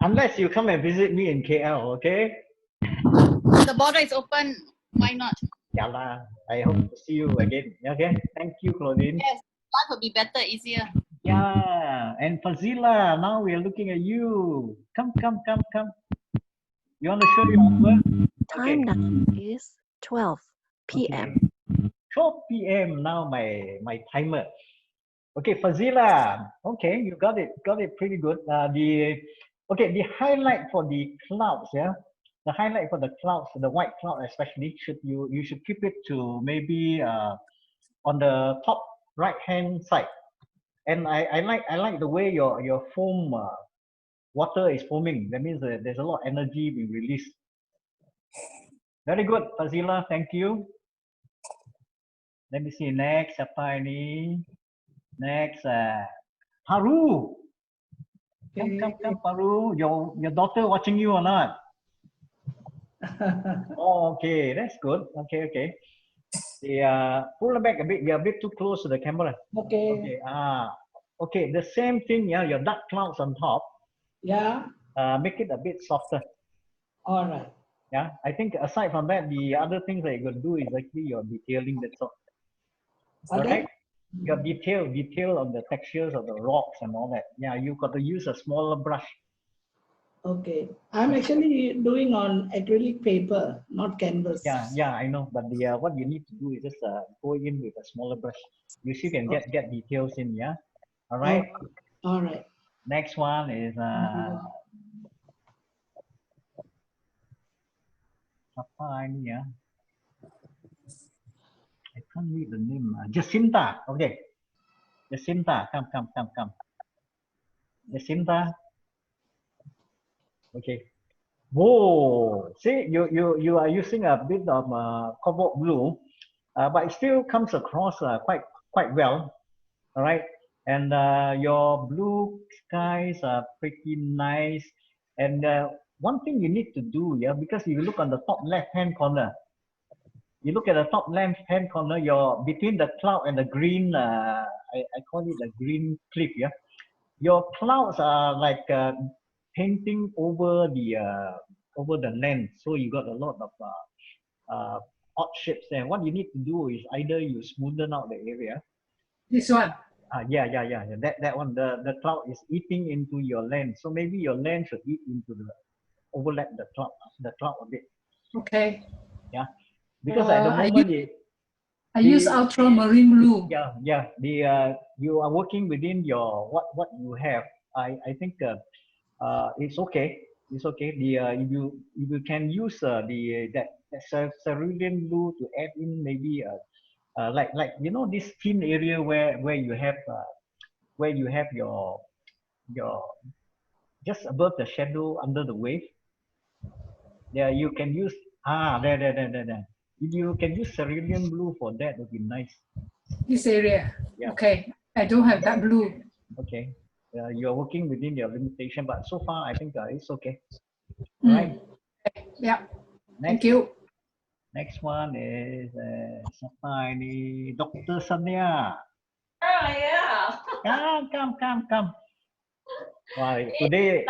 Unless you come and visit me in KL, okay? The border is open. Why not? Yeah lah. I hope to see you again. Okay. Thank you, Claudine. Yes. Life will be better, easier. Yeah. And Fazila, now we are looking at you. Come. You want to show your work? Time now is 12 p.m. 12 p.m. now my timer. Okay, Fazila. Okay, you got it pretty good. The highlight for the clouds, yeah. The highlight for the clouds, the white cloud especially, you should keep it to maybe on the top right hand side. And I like the way your foam water is foaming. That means there's a lot of energy being released. Very good, Fazila. Thank you. Let me see next. Siapa ini? Next, Paru. Come, Paru. Your daughter watching you or not? Oh, okay, that's good. Okay. Pull back a bit. You're a bit too close to the camera. Okay. Okay. The same thing. Yeah, your dark clouds on top. Yeah. Make it a bit softer. All right. Yeah, I think aside from that, the other things that you're going to do is actually your detailing. That's all. Okay. Right? You got detail on the textures of the rocks and all that. Yeah, you got to use a smaller brush. Okay. I'm actually doing on acrylic paper, not canvas. Yeah, I know. But the what you need to do is just go in with a smaller brush. You see, you can get details in. Yeah. All right. All right. Next one is apa ini ya? I can't read the name. Jacinta. Okay. Jacinta, come. Jacinta. Okay. Whoa. See, you are using a bit of cobalt blue, but it still comes across quite well. All right. And your blue skies are pretty nice. And one thing you need to do, yeah, because if you look on the top left-hand corner, you look at the top left-hand corner, you're between the cloud and the green, I call it the green cliff, yeah. Your clouds are like painting over the land, so you got a lot of odd shapes there. What you need to do is either you smoothen out the area. This one. Yeah. That one, the cloud is eating into your lens. So maybe your lens should eat into overlap the cloud a bit. Okay. Yeah. Because at the moment I use ultramarine blue. Yeah. You are working within your what you have. I think it's okay. It's okay. If you can use that cerulean blue to add in maybe like this thin area where you have your just above the shadow under the wave. There you can use there. If you can use cerulean blue for that, would be nice. This area. Yeah. Okay. I don't have that blue. Okay. You're working within your limitation, but so far I think it's okay. Right. Yeah. Next, Thank you. Next one is Dr. Sanya. Oh, yeah. Come. Wow, today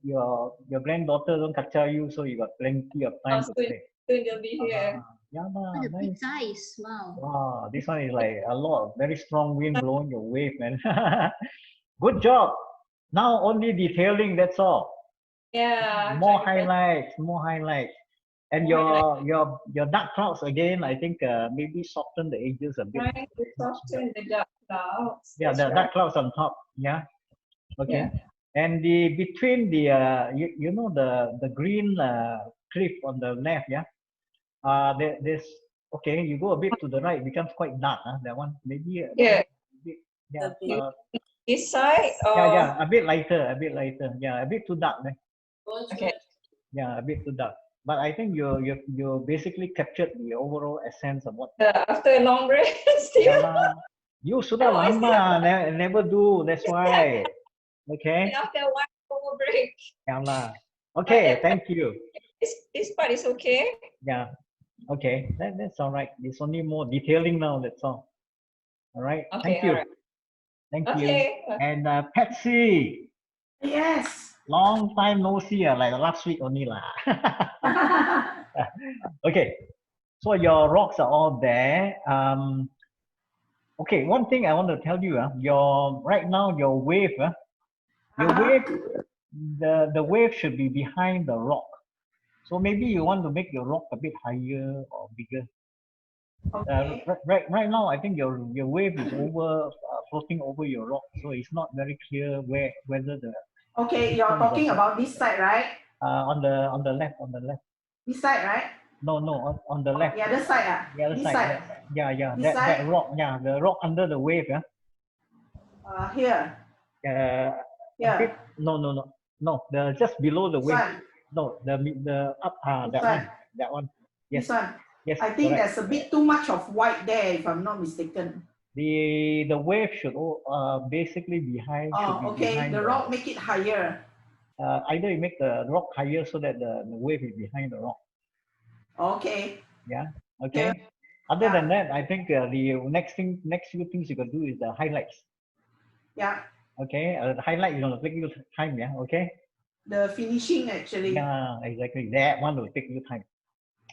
your granddaughter don't kacau you, so you got plenty of time to play. Soon you'll be here. Yeah, The big nice. size. Wow. Wow, this one is like a lot of very strong wind blowing your wave, man. Good job. Now only detailing, that's all. Yeah. More highlights. And your dark clouds again, I think maybe soften the edges a bit. Trying to soften the dark clouds. Yeah, the dark clouds on top. Yeah. Okay. Yeah. And between the the green cliff on the left, yeah. There's okay. You go a bit to the right, it becomes quite dark. That one maybe. This side. Or... Yeah. A bit lighter. Yeah, a bit too dark. Okay. Yeah, a bit too dark. But I think you basically captured the overall essence of what. After a long break, still. You sudah lama, never do. That's why. Okay. And after one more break. Yeah. Okay. Thank you. This part is okay. Yeah. Okay. That's all right. It's only more detailing now. That's all. All right. Okay, Thank you. all right. Thank Okay. you. And Patsy. Yes. Long time no see. Like last week only lah. Okay. So your rocks are all there. Okay. One thing I want to tell you. Right now your wave. The wave should be behind the rock. So maybe you want to make your rock a bit higher or bigger. Okay. Right now, I think your wave is floating over your rock, so it's not very clear whether the. Okay, you're talking about this side, right? On the left. This side, right? No, on the left. The other side, The other this side. Yeah. That rock. Yeah, the rock under the wave. Here. Here. No. The just below the wave. One. No, the up. That one. Yes. This one. Yes. I think correct. there's a bit too much of white there, if I'm not mistaken. The wave should basically behind. Okay. Behind the rock make it higher. Either you make the rock higher so that the wave is behind the rock. Okay. Yeah. Okay. Yeah. Other than that, I think the next few things you can do is the highlights. Yeah. Okay. The highlight is gonna take you time. Yeah. Okay. The finishing actually. Yeah. Exactly. That one will take you time.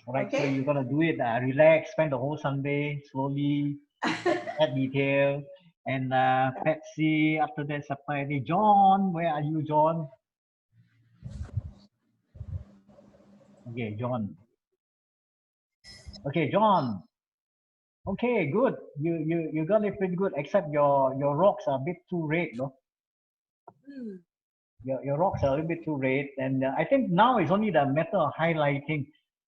All right, so Okay. you're gonna do it, relax, spend the whole Sunday, slowly, add detail. And Patsy, after that, Sapphire. John, where are you, John? Okay, John. Okay, John. Okay, good. You got it pretty good, except your rocks are a bit too red, no? Your rocks are a little bit too red, and I think now it's only the matter of highlighting.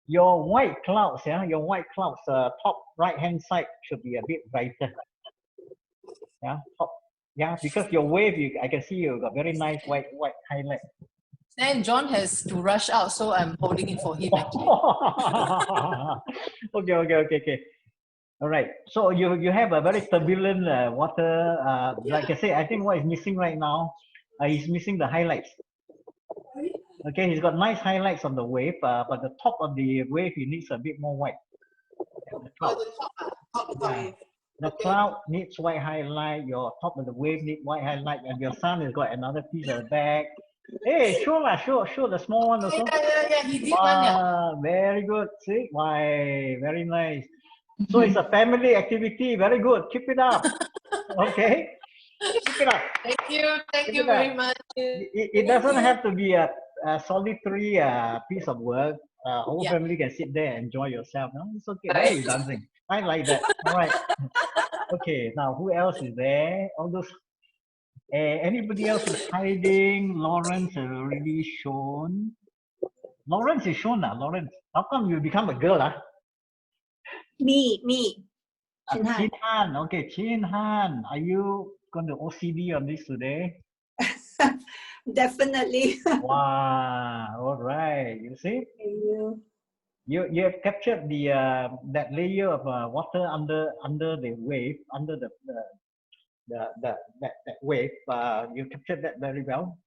Your white clouds, yeah, your white clouds, top right hand side should be a bit brighter. Yeah, top, yeah, because your wave, I can see you got very nice white highlight. And John has to rush out, so I'm holding it for him actually. Okay. All right. So you have a very turbulent water. Like I say, I think what is missing right now, he's missing the highlights. Okay, he's got nice highlights on the wave, but the top of the wave he needs a bit more white. The cloud. Yeah. The cloud needs white highlight. Your top of the wave needs white highlight, and your sun has got another piece at the back. Hey, sure, the small one also. Yeah, he did one, yeah. Ah, very good. See, why, very nice. So it's a family activity. Very good. Keep it up. Okay. Keep it up. Thank you very much. It doesn't have to be a solitary piece of work. Whole Yeah. family can sit there and enjoy yourself. No, it's okay. Why are you dancing? I like that. All right. Okay. Now, who else is there? All those. Anybody else is hiding? Lawrence has already shown. Lawrence is shown now. Lawrence, how come you become a girl? Me. Chin Chin Han. Han. Okay, Chin Han. Are you going to OCD on this today? Definitely. Wow. All right. You see, you have captured the that layer of water under the wave, under the that wave. You captured that very well.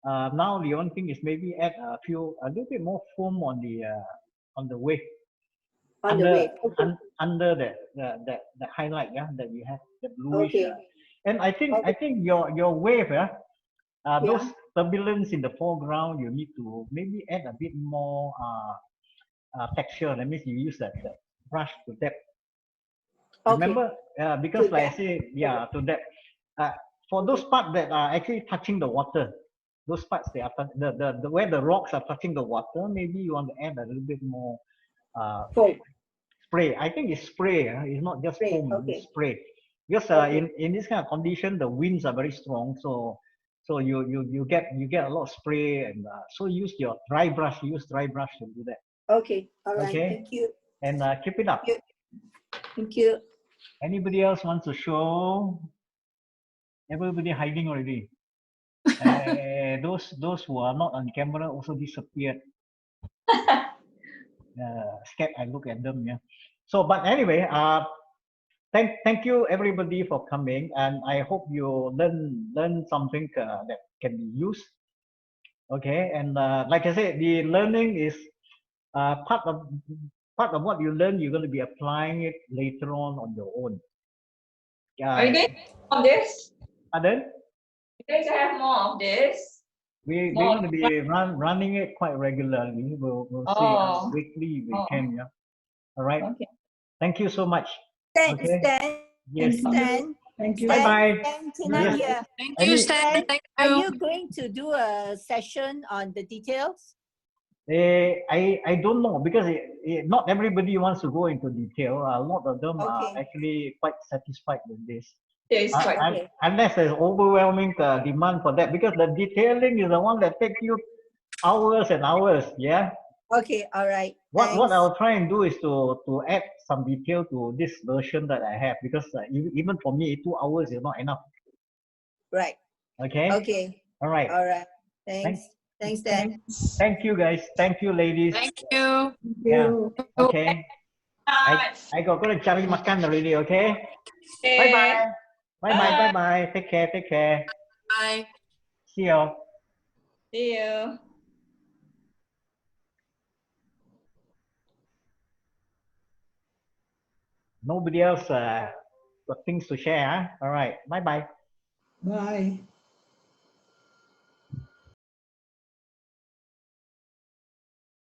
Now the only thing is maybe add a little bit more foam on the wave. On the wave. Okay. Under the highlight, yeah, that you have, the bluish. Okay. And I think your wave, those Yeah. turbulence in the foreground, you need to maybe add a bit more texture. That means you use that brush to depth. Okay. Remember, because To like I depth. say, yeah, to depth. For those parts that are actually touching the water, those parts they are the where the rocks are touching the water, maybe you want to add a little bit more Foam. spray. I think it's spray. It's not just Spray, foam. okay. It's spray. Because Okay. in this kind of condition, the winds are very strong. So you get a lot of spray, and so use your dry brush. Use dry brush to do that. Okay. All right. Okay. Thank you. And keep it up. Thank you. Anybody else wants to show? Everybody hiding already. Those who are not on camera also disappeared. Scared I look at them. Yeah. So, but anyway, thank you everybody for coming, and I hope you learn something that can be used. Okay, and like I said, the learning is part of what you learn. You're going to be applying it later on your own. Are you going to have this? Pardon? You going to have more of this? We're going to be running it quite regularly. We'll see weekly we can. Yeah. All right. Okay. Thank you so much. Stan. Okay. Stan. Yes. Stan. Thank you. Bye bye. Stan, Tina here. Thank you, Stan. Thank Are you. you going to do a session on the details? I don't know, because not everybody wants to go into detail. A lot of them are Okay. actually quite satisfied with this. Yes, quite. Okay. Unless there's overwhelming demand for that, because the detailing is the one that takes you hours and hours. Yeah. Okay. All right. What Thanks. I'll try and do is to add some detail to this version that I have, because even for me 2 hours is not enough. Right. Okay. Okay. All right. All right. Thanks. Thanks, Dan. Thank you guys. Thank you ladies. Thank you. Yeah. Okay. I got to cari makan already. Okay. Bye bye. Bye bye. Take care. Take care. Bye. See you. See you. Nobody else got things to share. Huh? All right. Bye bye. Bye.